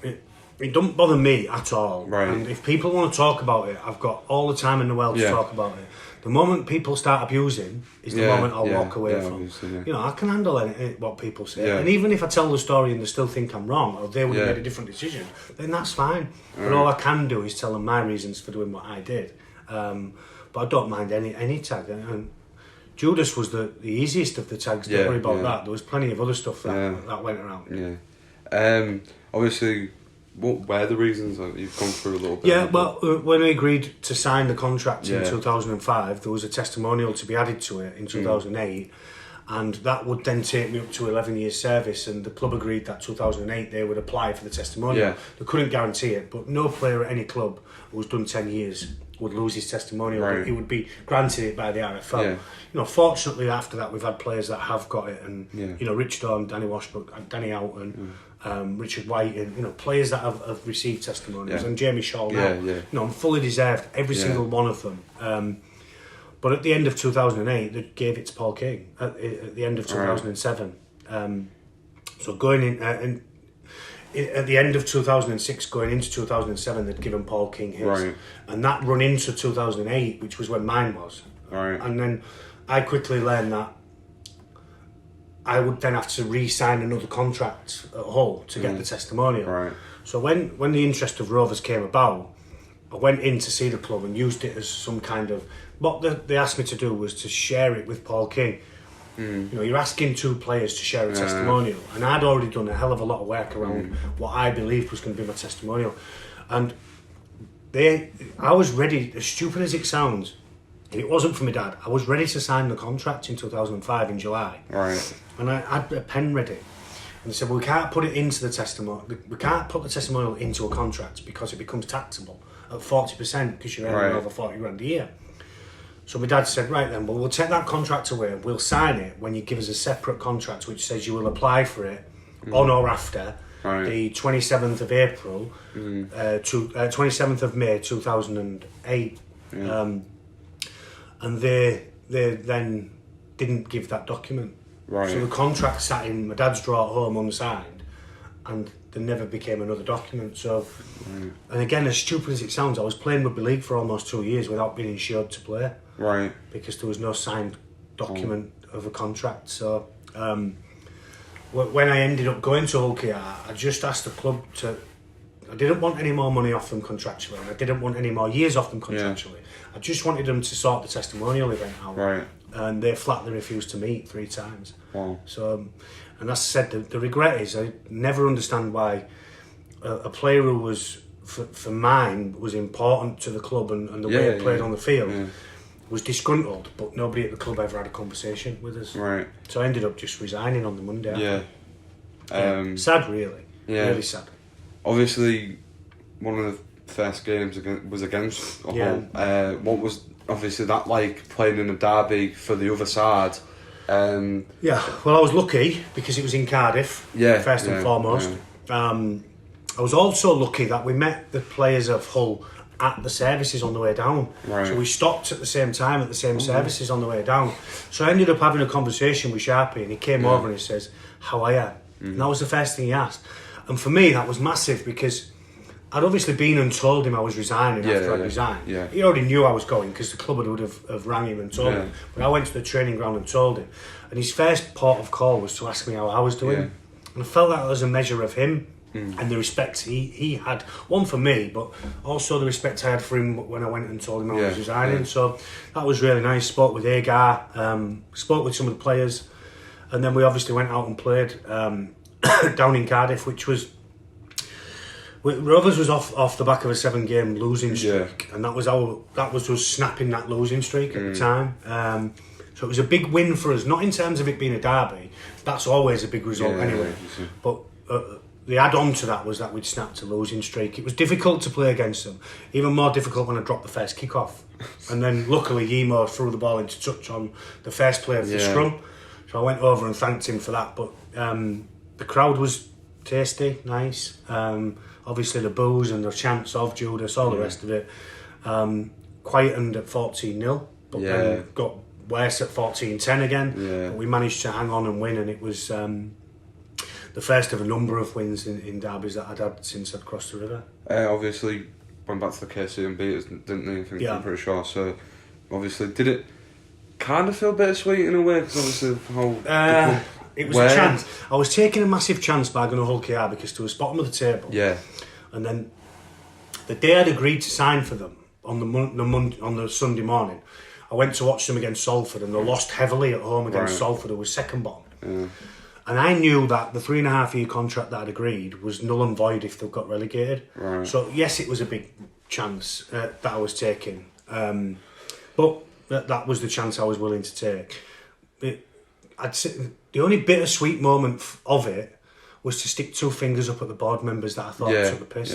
It don't bother me at all. Right. And if people want to talk about it, I've got all the time in the world to talk about it. The moment people start abusing is the moment I'll walk away from. I can handle what people say. And even if I tell the story and they still think I'm wrong, or they would have made a different decision, then that's fine. But all I can do is tell them my reasons for doing what I did. But I don't mind any tag. And Judas was the easiest of the tags. Don't worry about that. There was plenty of other stuff that went around. Yeah. Obviously, what were the reasons that you've gone through a little bit? Yeah, well, when I agreed to sign the contract in 2005, there was a testimonial to be added to it in 2008, and that would then take me up to 11 years service, and the club agreed that 2008 they would apply for the testimonial. They couldn't guarantee it, but no player at any club who's done 10 years would lose his testimonial, but he would be granted it by the RFL. Fortunately after that we've had players that have got it, and Rich Dawn, Danny Washbrook, Danny Houghton, Richard White, and players that have received testimonials, and Jamie Shaw now. Fully deserved, every single one of them. But at the end of 2008 they gave it to Paul King at the end of 2007. So going in at the end of 2006, going into 2007, they'd given Paul King his, and that run into 2008, which was when mine was. And then I quickly learned that I would then have to re-sign another contract at Hull to get the testimonial. So when the interest of Rovers came about, I went in to see the club and used it as some kind of... What they asked me to do was to share it with Paul King. You're asking two players to share a testimonial, and I'd already done a hell of a lot of work around what I believed was going to be my testimonial. And I was ready, as stupid as it sounds, and it wasn't for my dad, I was ready to sign the contract in 2005 in July. And I had a pen ready. And they said, well, we can't put it into the testimonial. We can't put the testimonial into a contract because it becomes taxable at 40% because you're earning over 40 grand a year. So my dad said, right then, well, we'll take that contract away. We'll sign it when you give us a separate contract which says you will apply for it on or after the 27th of April, 27th of May 2008. And they then didn't give that document. So the contract sat in my dad's drawer at home unsigned, and there never became another document. So, and again, as stupid as it sounds, I was playing rugby league for almost 2 years without being insured to play. Because there was no signed document of a contract. So when I ended up going to Hull, I just asked the club to... I didn't want any more money off them contractually, and I didn't want any more years off them contractually. I just wanted them to sort the testimonial event out. And they flatly refused to meet 3 times. So, and as I said, the regret is I never understand why a player who was, for mine, was important to the club and the way it played on the field, was disgruntled, but nobody at the club ever had a conversation with us. So I ended up just resigning on the Monday. Sad, really. Really sad. Obviously, one of the first games was against Hull. What was obviously that like, playing in a derby for the other side? Well, I was lucky because it was in Cardiff, first and foremost. I was also lucky that we met the players of Hull at the services on the way down. So we stopped at the same time at the same services on the way down. So I ended up having a conversation with Sharpie, and he came over and he says, how are you? And that was the first thing he asked. And for me, that was massive because I'd obviously been and told him I was resigning after I'd resigned. He already knew I was going because the club would have rang him and told him. But I went to the training ground and told him. And his first port of call was to ask me how I was doing. And I felt that was a measure of him and the respect he had. One for me, but also the respect I had for him when I went and told him I was resigning. So that was really nice. Spoke with Agar, spoke with some of the players, and then we obviously went out and played down in Cardiff, which was... Rovers was off the back of a 7-game losing streak, and that was us snapping that losing streak at the time. So it was a big win for us, not in terms of it being a derby. That's always a big result anyway. But the add-on to that was that we'd snapped a losing streak. It was difficult to play against them, even more difficult when I dropped the first kick-off. And then luckily Yemo threw the ball into touch on the first play of the scrum. So I went over and thanked him for that. But the crowd was tasty, nice. Obviously the boos and the chants of Judas, all the rest of it. Quietened at 14-0, but then got worse at 14-10 again. But we managed to hang on and win, and it was the first of a number of wins in derbies that I'd had since I'd crossed the river. Obviously went back to the KC and beat us, didn't they? I think, I'm pretty sure. So obviously, did it kind of feel bittersweet in a way? Because obviously how... it was a chance. I was taking a massive chance by going to Hull KR because to was bottom of the table. Yeah. And then the day I'd agreed to sign for them on the Sunday morning, I went to watch them against Salford, and they lost heavily at home against Salford, who was second bottom. And I knew that the 3.5-year contract that I'd agreed was null and void if they got relegated. So yes, it was a big chance that I was taking, but that was the chance I was willing to take. I'd say the only bittersweet moment of it was to stick 2 fingers up at the board members that I thought took the piss.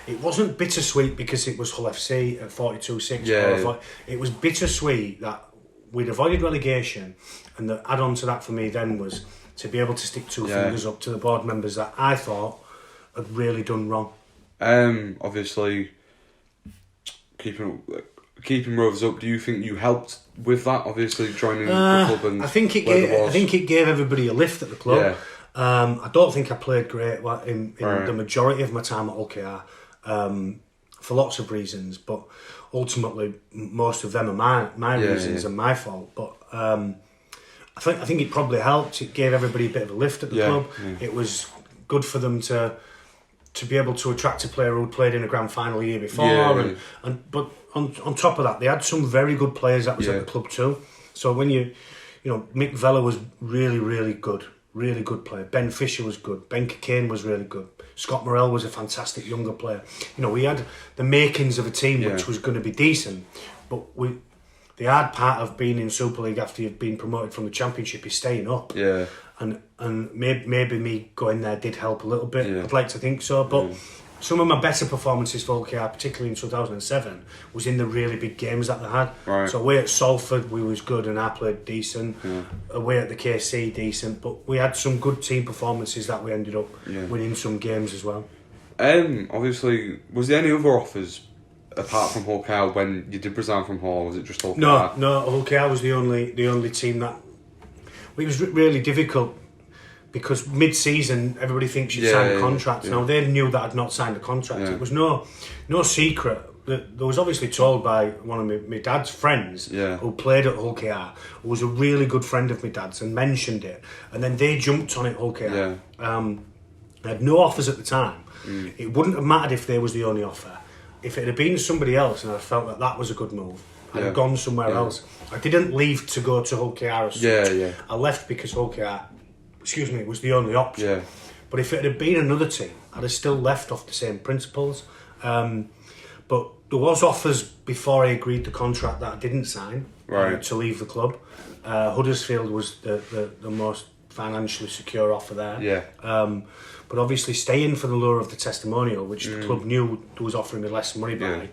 It wasn't bittersweet because it was Hull FC at 42-6. It was bittersweet that we'd avoided relegation, and the add-on to that for me then was to be able to stick 2 fingers up to the board members that I thought had really done wrong. Obviously, keeping Rovers up, do you think you helped with that? Obviously, joining the club, and I think it gave everybody a lift at the club. I don't think I played great in the majority of my time at Hull KR, for lots of reasons, but ultimately most of them are my reasons and my fault. But I think it probably helped. It gave everybody a bit of a lift at the club. It was good for them to be able to attract a player who'd played in a grand final the year before, but on top of that, they had some very good players that was at the club too. So when Mick Vella was really, really good player. Ben Fisher was good. Ben Cockayne was really good. Scott Morrell was a fantastic younger player. We had the makings of a team which was going to be decent, but the hard part of being in Super League after you've been promoted from the Championship is staying up. And maybe me going there did help a little bit. I'd like to think so, but some of my better performances for OKR, particularly in 2007, was in the really big games that they had. So away at Salford, we was good and I played decent. Away at the KC, decent. But we had some good team performances that we ended up winning some games as well. Obviously, was there any other offers apart from Hull KR when you did resign from Hull, or was it just Hull KR? No, Hull KR was the only team that... It was really difficult because mid-season everybody thinks you'd signed a contract. Now they knew that I'd not signed a contract. It was no secret. That was obviously told by one of my dad's friends who played at Hull KR, who was a really good friend of my dad's, and mentioned it. And then they jumped on it, Hull KR. I had no offers at the time. It wouldn't have mattered if they was the only offer. If it had been somebody else and I felt that was a good move, I'd have gone somewhere else. I didn't leave to go to Hull KR as such. I left because Hull KR, was the only option. But if it had been another team, I'd have still left off the same principles. But there was offers before I agreed the contract that I didn't sign to leave the club. Huddersfield was the most financially secure offer there. But obviously staying for the lure of the testimonial, which the club knew was offering me less money by,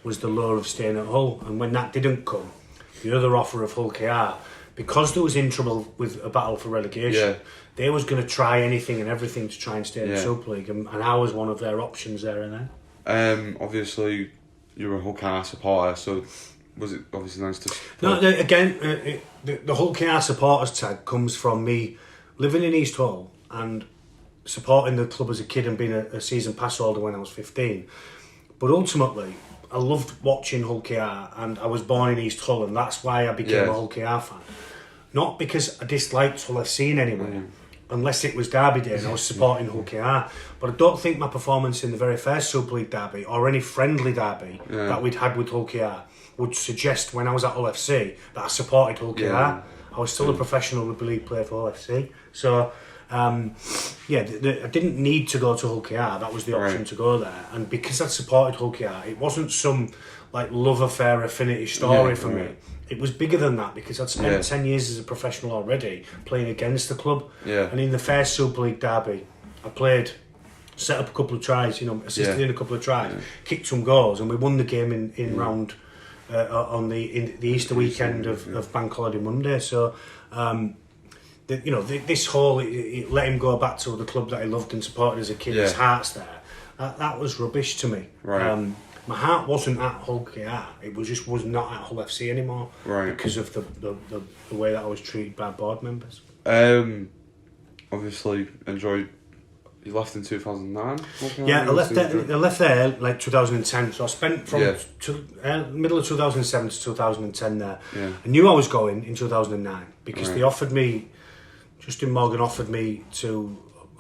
was the lure of staying at Hull. And when that didn't come, the other offer of Hull KR, because they was in trouble with a battle for relegation, they was going to try anything and everything to try and stay in the Super League, and I was one of their options there and then. Obviously, you're a Hull KR supporter, so was it obviously nice to... No, again, the Hull KR supporters tag comes from me living in East Hull and supporting the club as a kid and being a season pass holder when I was 15. But ultimately, I loved watching Hull KR, and I was born in East Hull, and that's why I became a Hull KR fan. Not because I disliked Hull FC in any way. unless it was Derby Day and I was supporting Hull KR. But I don't think my performance in the very first Super League derby or any friendly derby that we'd had with Hull KR would suggest when I was at Hull FC that I supported Hull KR. I was still a professional rugby league player for Hull FC. So, I didn't need to go to Hull KR. That was the option to go there. And because I'd supported Hull KR, it wasn't some like love affair affinity story for me. It was bigger than that because I'd spent 10 years as a professional already playing against the club. And in the first Super League derby, I set up a couple of tries, assisted in a couple of tries, kicked some goals, and we won the game in round on the Easter weekend of Bank Holiday Monday. So, this whole it let him go back to the club that he loved and supported as a kid. His heart's there. That was rubbish to me. Right. My heart wasn't at Hull KR. It was not at Hull FC anymore. Right. Because of the way that I was treated by board members. Obviously enjoyed. You left in 2009? Yeah, I left there like 2010. So I spent from middle of 2007 to 2010 there. Yeah. I knew I was going in 2009 because they offered me, Justin Morgan offered me to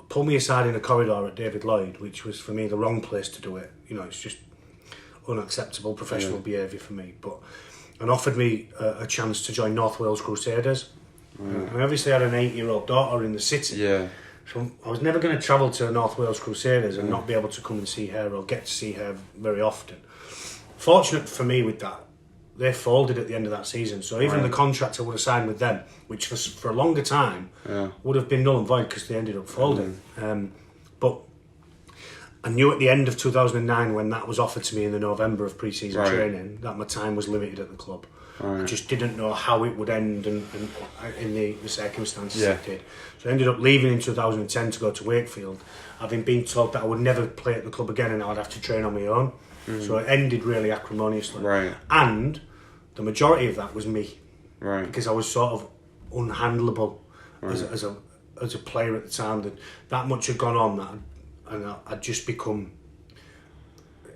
pull me aside in a corridor at David Lloyd, which was for me the wrong place to do it. It's just unacceptable professional behaviour for me. And offered me a chance to join North Wales Crusaders. And I obviously had an 8-year-old daughter in the city. Yeah. So I was never going to travel to North Wales Crusaders and not be able to come and see her or get to see her very often. Fortunate for me with that, they folded at the end of that season. So even the contract I would have signed with them, which for a longer time would have been null and void because they ended up folding. But I knew at the end of 2009 when that was offered to me in the November of pre-season training that my time was limited at the club. I just didn't know how it would end and in the circumstances it did. So I ended up leaving in 2010 to go to Wakefield, having been told that I would never play at the club again and I would have to train on my own. So it ended really acrimoniously. Right. And the majority of that was me. Right. Because I was sort of unhandleable as a player at the time. That much had gone on and I'd just become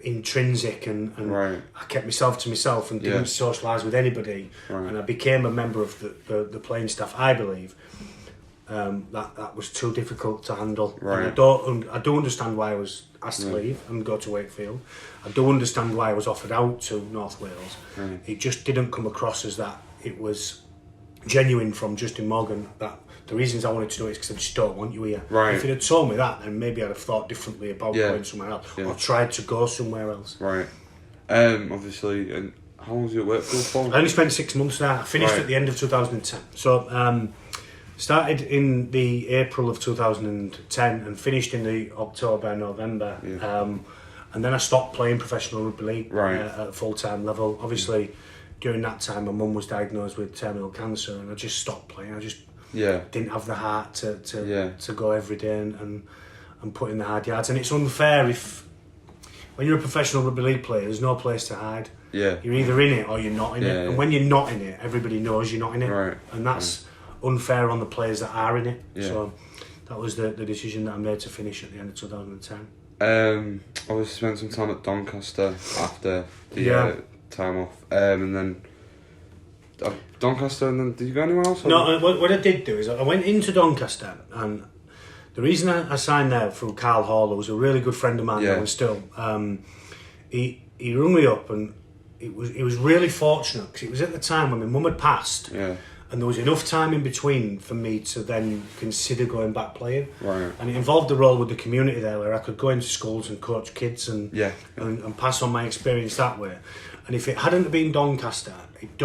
intrinsic and I kept myself to myself and didn't socialise with anybody and I became a member of the playing staff. I believe that was too difficult to handle. And I do understand why I was asked to leave and go to Wakefield. I do understand why I was offered out to North Wales. It just didn't come across as that it was genuine from Justin Morgan that the reasons I wanted to do it is because I just don't want you here. If he'd have told me that, then maybe I'd have thought differently about going somewhere else or tried to go somewhere else. Right. Obviously, and how long was you at Wakefield for? I only spent 6 months there. I finished at the end of 2010. So, started in the April of 2010 and finished in the October, November. And then I stopped playing professional rugby league at a full-time level. Obviously, during that time, my mum was diagnosed with terminal cancer and I just stopped playing. I just didn't have the heart to go every day and put in the hard yards. And it's unfair when you're a professional rugby league player, there's no place to hide. You're either in it or you're not in it. And when you're not in it, everybody knows you're not in it. And that's unfair on the players that are in it. So that was the decision that I made to finish at the end of 2010. Obviously spent some time at Doncaster after the time off. And then Doncaster, and then did you go anywhere else? No, what I did do is I went into Doncaster, and the reason I signed there through Carl Hall, who was a really good friend of mine now and still, he rung me up, and it was really fortunate because it was at the time when my mum had passed, and there was enough time in between for me to then consider going back playing. And it involved a role with the community there where I could go into schools and coach kids and pass on my experience that way. And if it hadn't been Doncaster,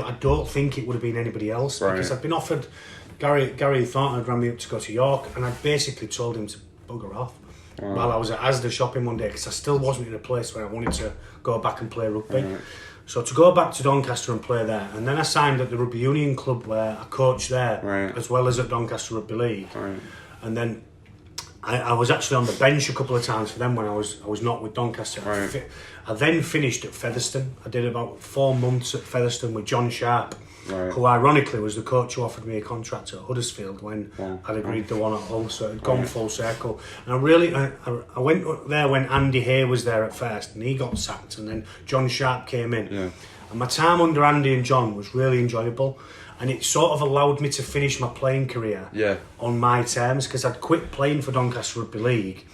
I don't think it would have been anybody else because I'd been offered. Gary Thornton had rang me up to go to York, and I basically told him to bugger off while I was at Asda shopping one day because I still wasn't in a place where I wanted to go back and play rugby. So to go back to Doncaster and play there, and then I signed at the Rugby Union club where I coached there as well as at Doncaster Rugby League, and then I was actually on the bench a couple of times for them when I was not with Doncaster. I then finished at Featherstone. I did about 4 months at Featherstone with John Sharp, who ironically was the coach who offered me a contract at Huddersfield when I'd agreed the one at Hull, so it had gone full circle. And I went there when Andy Hay was there at first, and he got sacked, and then John Sharp came in. And my time under Andy and John was really enjoyable, and it sort of allowed me to finish my playing career on my terms, because I'd quit playing for Doncaster Rugby League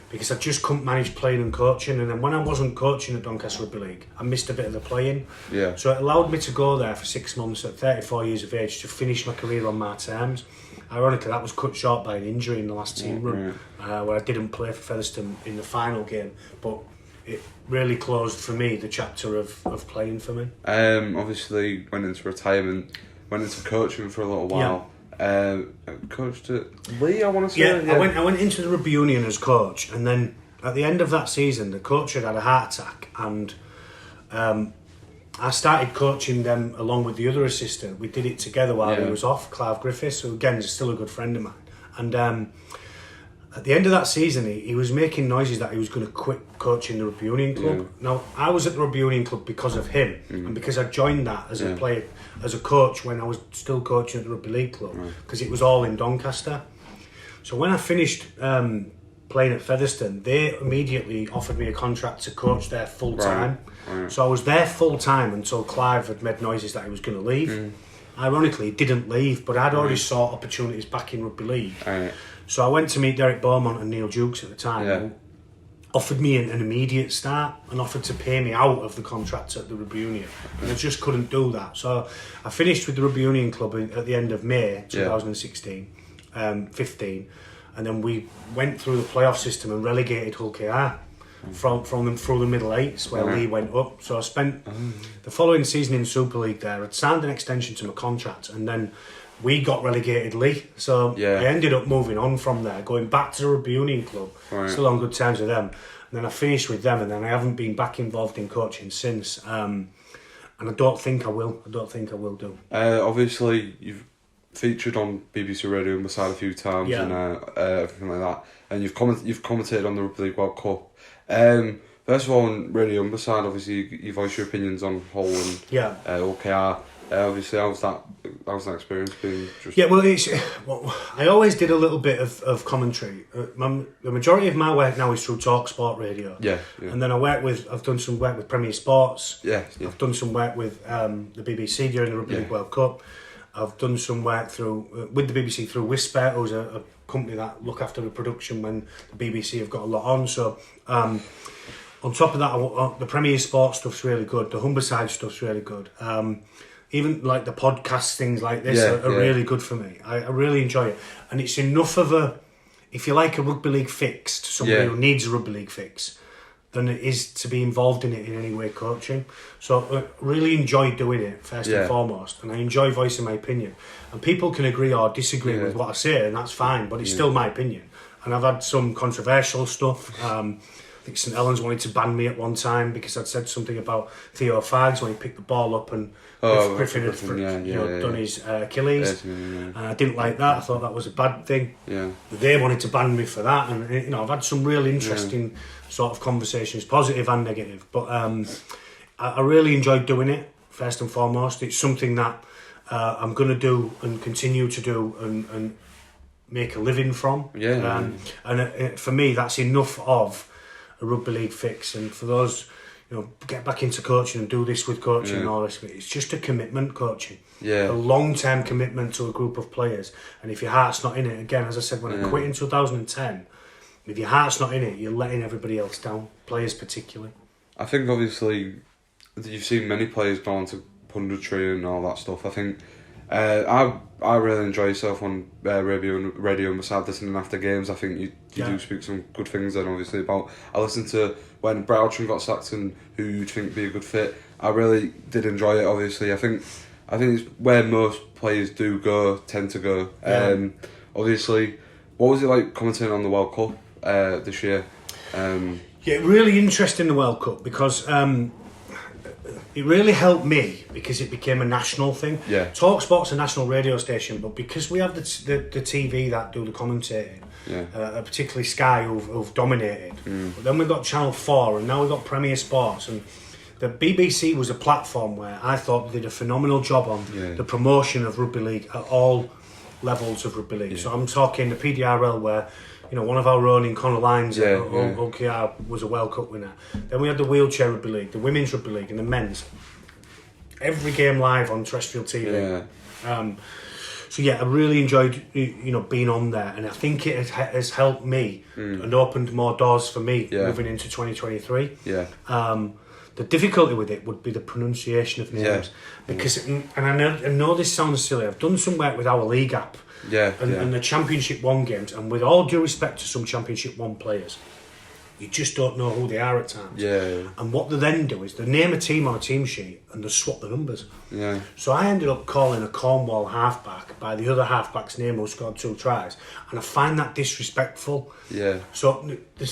because I just couldn't manage playing and coaching, and then when I wasn't coaching at Doncaster Rugby League, I missed a bit of the playing. So it allowed me to go there for 6 months at 34 years of age to finish my career on my terms. Ironically, that was cut short by an injury in the last team run, where I didn't play for Featherstone in the final game, but it really closed for me the chapter of playing for me. Obviously went into retirement, went into coaching for a little while. Coached at Lee, I want to say. I went into the rugby union as coach, and then at the end of that season, the coach had a heart attack, and I started coaching them along with the other assistant. We did it together while he was off, Clive Griffiths, who again is still a good friend of mine. And at the end of that season, he was making noises that he was going to quit coaching the rugby union club. Now, I was at the rugby union club because of him, and because I joined that as a player, as a coach when I was still coaching at the rugby league club, because it was all in Doncaster. So when I finished playing at Featherstone, they immediately offered me a contract to coach there full time. So I was there full time until Clive had made noises that he was going to leave. Ironically, he didn't leave, but I'd already saw opportunities back in rugby league. So I went to meet Derek Beaumont and Neil Dukes at the time, who offered me an immediate start and offered to pay me out of the contract at the rugby union. And I just couldn't do that. So I finished with the rugby union club at the end of May 2016, 15. And then we went through the playoff system and relegated Hull KR from them through the middle eights, where Lee went up. So I spent the following season in Super League there. I'd signed an extension to my contract, and then we got relegated Lee. So I ended up moving on from there, going back to the rugby union club, still on good terms with them. And then I finished with them, and then I haven't been back involved in coaching since. And I don't think I will. I don't think I will do. Obviously, you've featured on BBC Radio Umberside a few times and everything like that, and you've commentated on the Rugby League World Cup. First of all, on Radio Umberside, obviously you voice your opinions on Hull and OKR. Obviously, how's that experience been? I always did a little bit of commentary. The majority of my work now is through Talk Sport Radio. And then I've done some work with Premier Sports. I've done some work with the BBC during the Rugby League World Cup. I've done some work with the BBC through Whisper, who's a company that look after the production when the BBC have got a lot on. So on top of that, the Premier Sports stuff's really good. The Humberside stuff's really good. Even like the podcast things like this are really good for me. I really enjoy it, and it's enough of a, if you like, a rugby league fix to somebody who needs a rugby league fix, than it is to be involved in it in any way coaching. So I really enjoy doing it first and foremost, and I enjoy voicing my opinion. And people can agree or disagree with what I say, and that's fine, but it's still my opinion. And I've had some controversial stuff. I think St Helens wanted to ban me at one time because I'd said something about Theo Fags when he picked the ball up and Griffin had done his Achilles. And I didn't like that. I thought that was a bad thing. They wanted to ban me for that, and I've had some really interesting sort of conversations, positive and negative. But I really enjoyed doing it, first and foremost. It's something that I'm going to do and continue to do and make a living from. And for me, that's enough of a rugby league fix. And for those, get back into coaching and do this with coaching and all this. It's just a commitment, coaching. A long-term commitment to a group of players. And if your heart's not in it, again, as I said, when I quit in 2010, if your heart's not in it, you're letting everybody else down, players particularly. I think obviously you've seen many players go on to punditry and all that stuff. I think I really enjoy yourself on radio and beside listening after games. I think you do speak some good things then obviously about. I listened to when Broughton got sacked and who you'd think would be a good fit. I really did enjoy it. Obviously, I think it's where most players tend to go. Obviously, what was it like commentating on the World Cup this year? Really interesting, the World Cup, because it really helped me because it became a national thing. TalkSport's a national radio station, but because we have the TV that do the commentating, particularly Sky who've dominated. But then we've got Channel 4 and now we've got Premier Sports, and the BBC was a platform where I thought they did a phenomenal job on the promotion of rugby league at all levels of rugby league. So I'm talking the PDRL where one of our own in Connor Lyons OKR was a World Cup winner. Then we had the wheelchair rugby league, the women's rugby league and the men's. every game live on terrestrial TV. Yeah. So yeah, I really enjoyed being on there, and I think it has helped me and opened more doors for me moving into 2023. Yeah. The difficulty with it would be the pronunciation of names, because and I know this sounds silly. I've done some work with our league app, and the Championship 1 games, and with all due respect to some Championship 1 players, you just don't know who they are at times. Yeah. And what they then do is they name a team on a team sheet and they swap the numbers. Yeah. So I ended up calling a Cornwall halfback by the other halfback's name who scored 2 tries, and I find that disrespectful. Yeah. So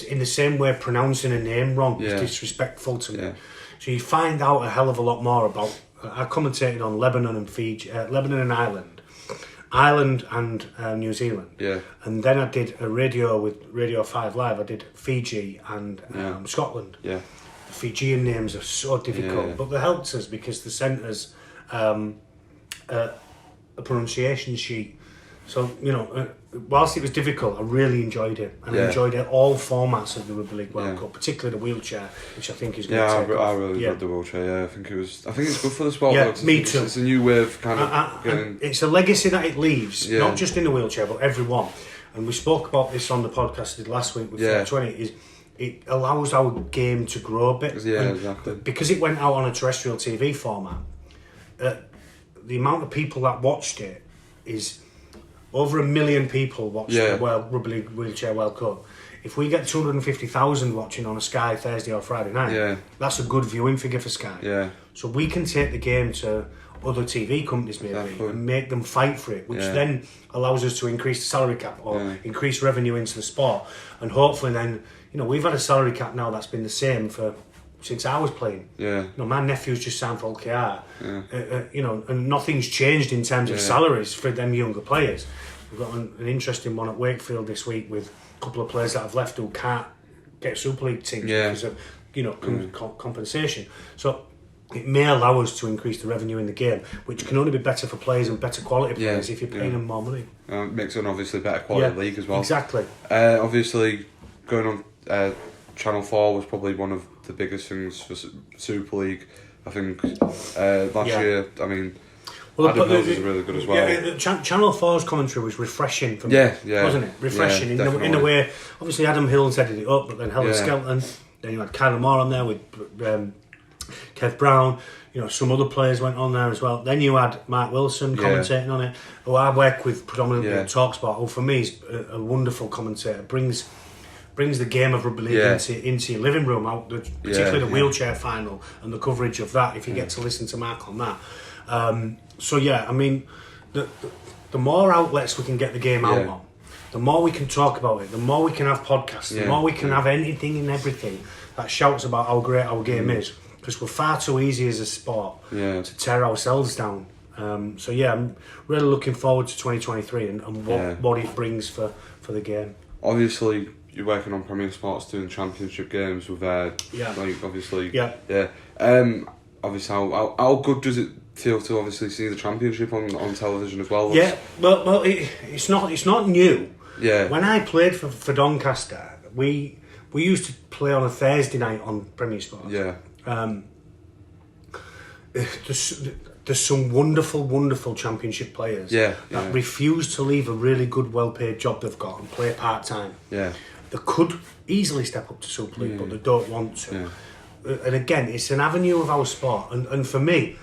in the same way, pronouncing a name wrong is disrespectful to me. Yeah. So you find out a hell of a lot more about. I commentated on Lebanon and Fiji, Lebanon and Ireland and New Zealand. Yeah. And then I did a radio with Radio 5 Live. I did Fiji and Scotland. Yeah. The Fijian names are so difficult, but they helped us because they sent us a pronunciation sheet. So, whilst it was difficult, I really enjoyed it. And I enjoyed it all formats of the Rugby League World Cup, particularly the wheelchair, which I think is going to take off. I really enjoyed the wheelchair, I think it's good for the sport. Yeah, me too. It's a new way of kind of getting... It's a legacy that it leaves, not just in the wheelchair, but everyone. And we spoke about this on the podcast I did last week with 420, it allows our game to grow a bit. Yeah, exactly. Because it went out on a terrestrial TV format, the amount of people that watched it is... Over 1 million people watched the Rugby League Wheelchair World Cup. If we get 250,000 watching on a Sky Thursday or Friday night, that's a good viewing figure for Sky. Yeah. So we can take the game to other TV companies maybe and make them fight for it, which then allows us to increase the salary cap or increase revenue into the sport. And hopefully then, we've had a salary cap now that's been the same since I was playing. Yeah. My nephew's just signed for OKR. And nothing's changed in terms of salaries for them younger players. We've got an interesting one at Wakefield this week with a couple of players that have left who can't get Super League teams because of compensation. So it may allow us to increase the revenue in the game, which can only be better for players and better quality players if you're paying them more money. Makes it an obviously better quality league as well. Exactly. Obviously, going on Channel 4 was probably one of the biggest things for Super League. I think last year, Adam Hills is really good as well. Yeah, Channel 4's commentary was refreshing for me, wasn't it? Refreshing in a way. Obviously, Adam Hills headed it up, but then Helen Skelton. Then you had Kyler Moore on there with Kev Brown. Some other players went on there as well. Then you had Mark Wilson commentating on it, who I work with predominantly on TalkSport, who for me is a wonderful commentator. Brings the game of rugby league into your living room, particularly the wheelchair final and the coverage of that, if you get to listen to Mark on that. The more outlets we can get the game out on, the more we can talk about it, the more we can have podcasts, the more we can have anything and everything that shouts about how great our game is, because we're far too easy as a sport to tear ourselves down. I'm really looking forward to 2023 and what it brings for the game. Obviously, you're working on Premier Sports doing championship games with obviously how good does it feel to obviously see the championship on television as well? It's not new. Yeah. When I played for Doncaster, we used to play on a Thursday night on Premier Sports. Yeah. There's some wonderful championship players that refuse to leave a really good, well-paid job they've got and play part-time. Yeah. They could easily step up to Super League, but they don't want to. And again, it's an avenue of our sport. And for me,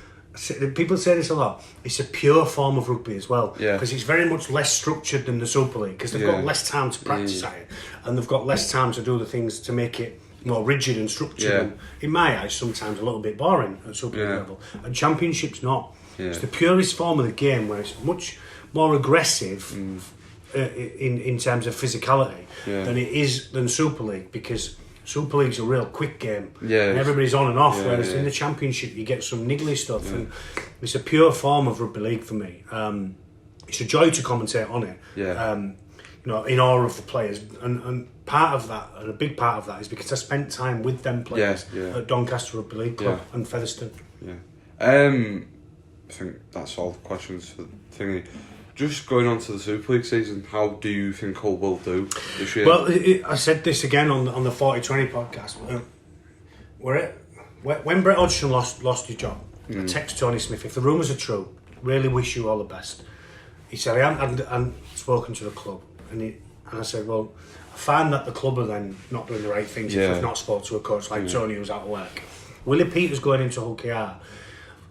people say this a lot, it's a pure form of rugby as well. Because it's very much less structured than the Super League, because they've got less time to practice at it, and they've got less time to do the things to make it more rigid and structured. And in my eyes, sometimes a little bit boring at Super League level. And Championship's not. It's the purest form of the game, where it's much more aggressive in terms of physicality than Super League, because Super League's a real quick game and everybody's on and off, whereas in the Championship you get some niggly stuff, and it's a pure form of rugby league for me. It's a joy to commentate on it, in awe of the players, and part of that, and a big part of that, is because I spent time with them players at Doncaster Rugby League Club and Featherstone. I think that's all the questions for thingy. Just going on to the Super League season, how do you think Hull will do this year? Well, I said this again on the 4020 podcast. When Brett Hodgson lost his job, I text Tony Smith, if the rumours are true, really wish you all the best. He said, I haven't spoken to the club. And I said, well, I find that the club are then not doing the right things if they've not spoken to a coach like Tony who's out of work. Willie Peters going into Hull KR.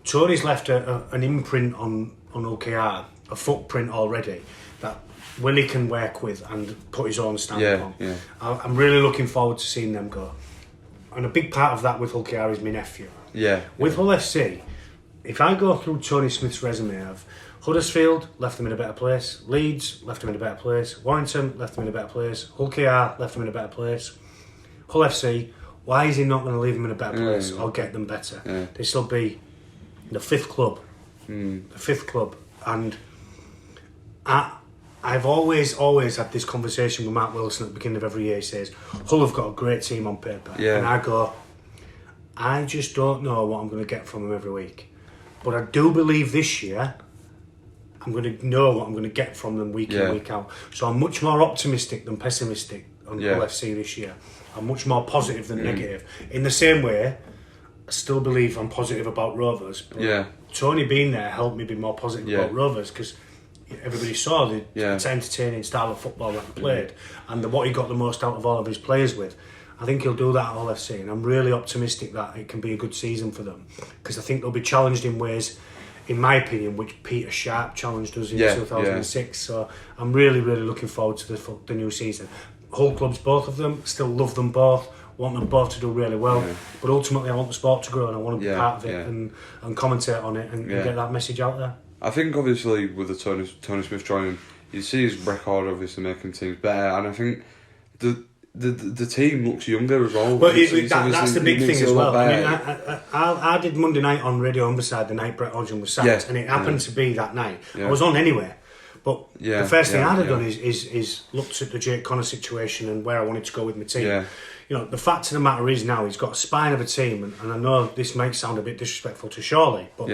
Tony's left an imprint on Hull KR, a footprint already, that Willie can work with and put his own stamp on. Yeah. I'm really looking forward to seeing them go. And a big part of that with Hull KR is my nephew. Yeah. With Hull FC, if I go through Tony Smith's resume of Huddersfield, left them in a better place. Leeds, left them in a better place. Warrington, left them in a better place. Hull KR, left them in a better place. Hull FC, why is he not going to leave them in a better place or get them better? Yeah. This will be the fifth club. The fifth club. And I've always had this conversation with Mark Wilson at the beginning of every year. He says, Hull have got a great team on paper. Yeah. And I go, I just don't know what I'm going to get from them every week. But I do believe this year I'm going to know what I'm going to get from them week in, week out. So I'm much more optimistic than pessimistic on Hull FC this year. I'm much more positive than negative. In the same way, I still believe I'm positive about Rovers. But Tony being there helped me be more positive about Rovers because everybody saw the entertaining style of football that he played and what he got the most out of all of his players with. I think he'll do that at Hull FC, and I'm really optimistic that it can be a good season for them because I think they'll be challenged in ways, in my opinion, which Peter Sharp challenged us in 2006. So I'm really looking forward to the new season. Hull clubs, both of them, still love them both, want them both to do really well, but ultimately I want the sport to grow and I want to be part of it and commentate on it and get that message out there. I think obviously with the Tony Smith joining, you see his record obviously making teams better, and I think the team looks younger as well. But that's the big thing as well. I did Monday night on Radio Humberside the night Brett Hodgson was sacked, and it happened to be that night. I was on anyway. But the first thing I'd have done is looked at the Jake Connor situation and where I wanted to go with my team. Yeah. You know, the fact of the matter is now he's got a spine of a team, and I know this might sound a bit disrespectful to Shawley, but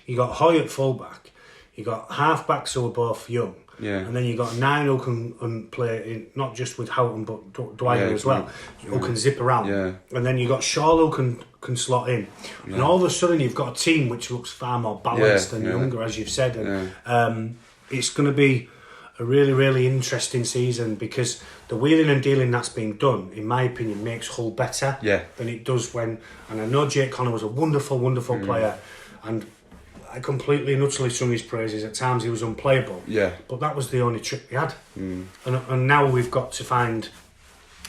you got Hoy at fullback, you got half-backs who are both young, and then you got 9 who can play, not just with Houghton but Dwyer as well, who can zip around. And then you got Shaw who can slot in. And all of a sudden you've got a team which looks far more balanced and younger, as you've said. And it's going to be a really interesting season because the wheeling and dealing that's been done, in my opinion, makes Hull better than it does when... And I know Jake Connor was a wonderful player, and I completely and utterly sung his praises. At times he was unplayable, but that was the only trick we had. And now we've got to find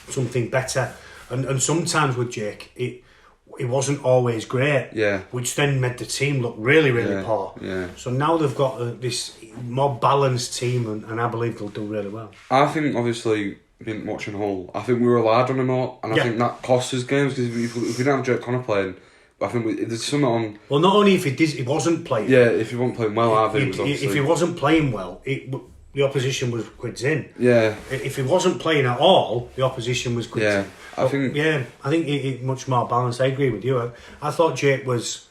something better. And sometimes with Jake, it wasn't always great, which then made the team look really poor. So now they've got this more balanced team, and I believe they'll do really well. I think obviously been watching Hull, I think we relied on him a lot, and I think that cost us games because if we didn't have Jake Connor playing, I think there's something on. Well, not only if he wasn't playing. Yeah, if he wasn't playing well, I think if he wasn't playing well, the opposition was quids in. Yeah. If he wasn't playing at all, the opposition was quids in. I think it much more balanced. I agree with you. I thought Jake was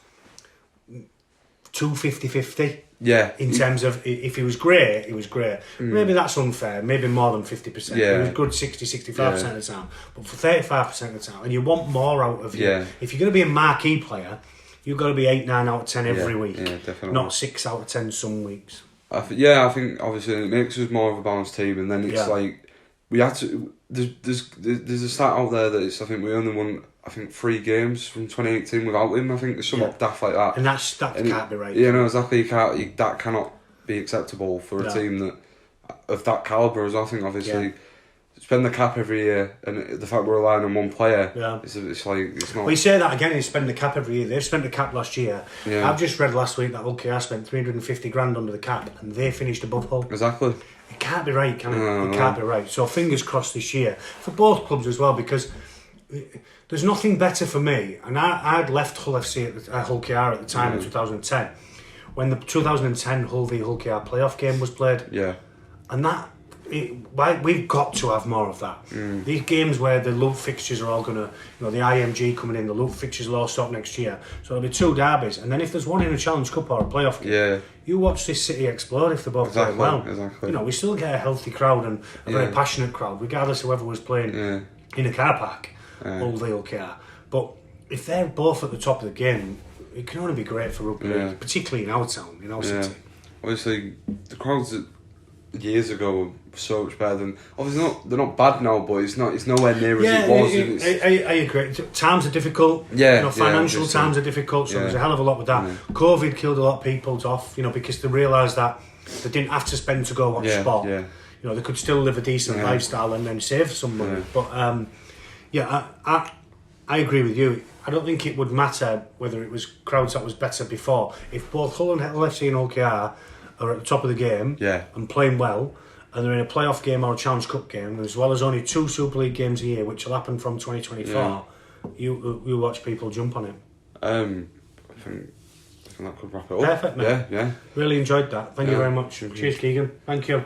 50-50. Yeah. In terms of if he was great, he was great. Maybe that's unfair. Maybe more than 50%. Yeah. He was good 60-65% of the time. But for 35% of the time, and you want more out of you. If you're going to be a marquee player, you've got to be 8, 9 out of 10 every week. Yeah, definitely. Not 6 out of 10 some weeks. I think obviously it makes us more of a balanced team, and then it's like we had to. There's a stat out there that it's. I think we only won 3 games from 2018 without him. I think there's something daft like that, and that can't be right. Yeah, no, exactly. That cannot be acceptable for a team that of that calibre. As I think, obviously, spend the cap every year, and the fact we're relying on one player, it's like it's not. Well, you say that again, and spend the cap every year. They've spent the cap last year. Yeah. I've just read last week that UKR spent 350 grand under the cap, and they finished above Hull. Exactly. It can't be right, can it? It can't be right. So fingers crossed this year for both clubs as well, because there's nothing better for me. And I'd left Hull FC Hull KR at the time in 2010, when the 2010 Hull v Hull KR playoff game was played. Yeah. And we've got to have more of that. These games where the loop fixtures are all going to, the IMG coming in, the loop fixtures will all stop next year. So there'll be 2 derbies, and then if there's one in a Challenge Cup or a playoff game, you watch this city explode if they're both playing well. Exactly. We still get a healthy crowd and a very passionate crowd, regardless of whoever was playing in a car park, Hull v Hull KR. But if they're both at the top of the game, it can only be great for rugby league, particularly in our town, in our city. Obviously, the crowds that years ago were so much better than. Obviously, they're not bad now, but it's nowhere near as it was. I agree. Times are difficult. Financial times are difficult. So there's a hell of a lot with that. COVID killed a lot of people off. Because they realised that they didn't have to spend to go watch sport. Yeah. They could still live a decent lifestyle and then save some money. But I agree with you. I don't think it would matter whether it was crowds that was better before. If both Hull and FC and OKR are at the top of the game and playing well, and they're in a playoff game or a Challenge Cup game, as well as only 2 Super League games a year, which will happen from 2024, you watch people jump on it. I think that could wrap it up. Perfect, mate. Yeah. Really enjoyed that. Thank you very much. Cheers, Keegan. Thank you.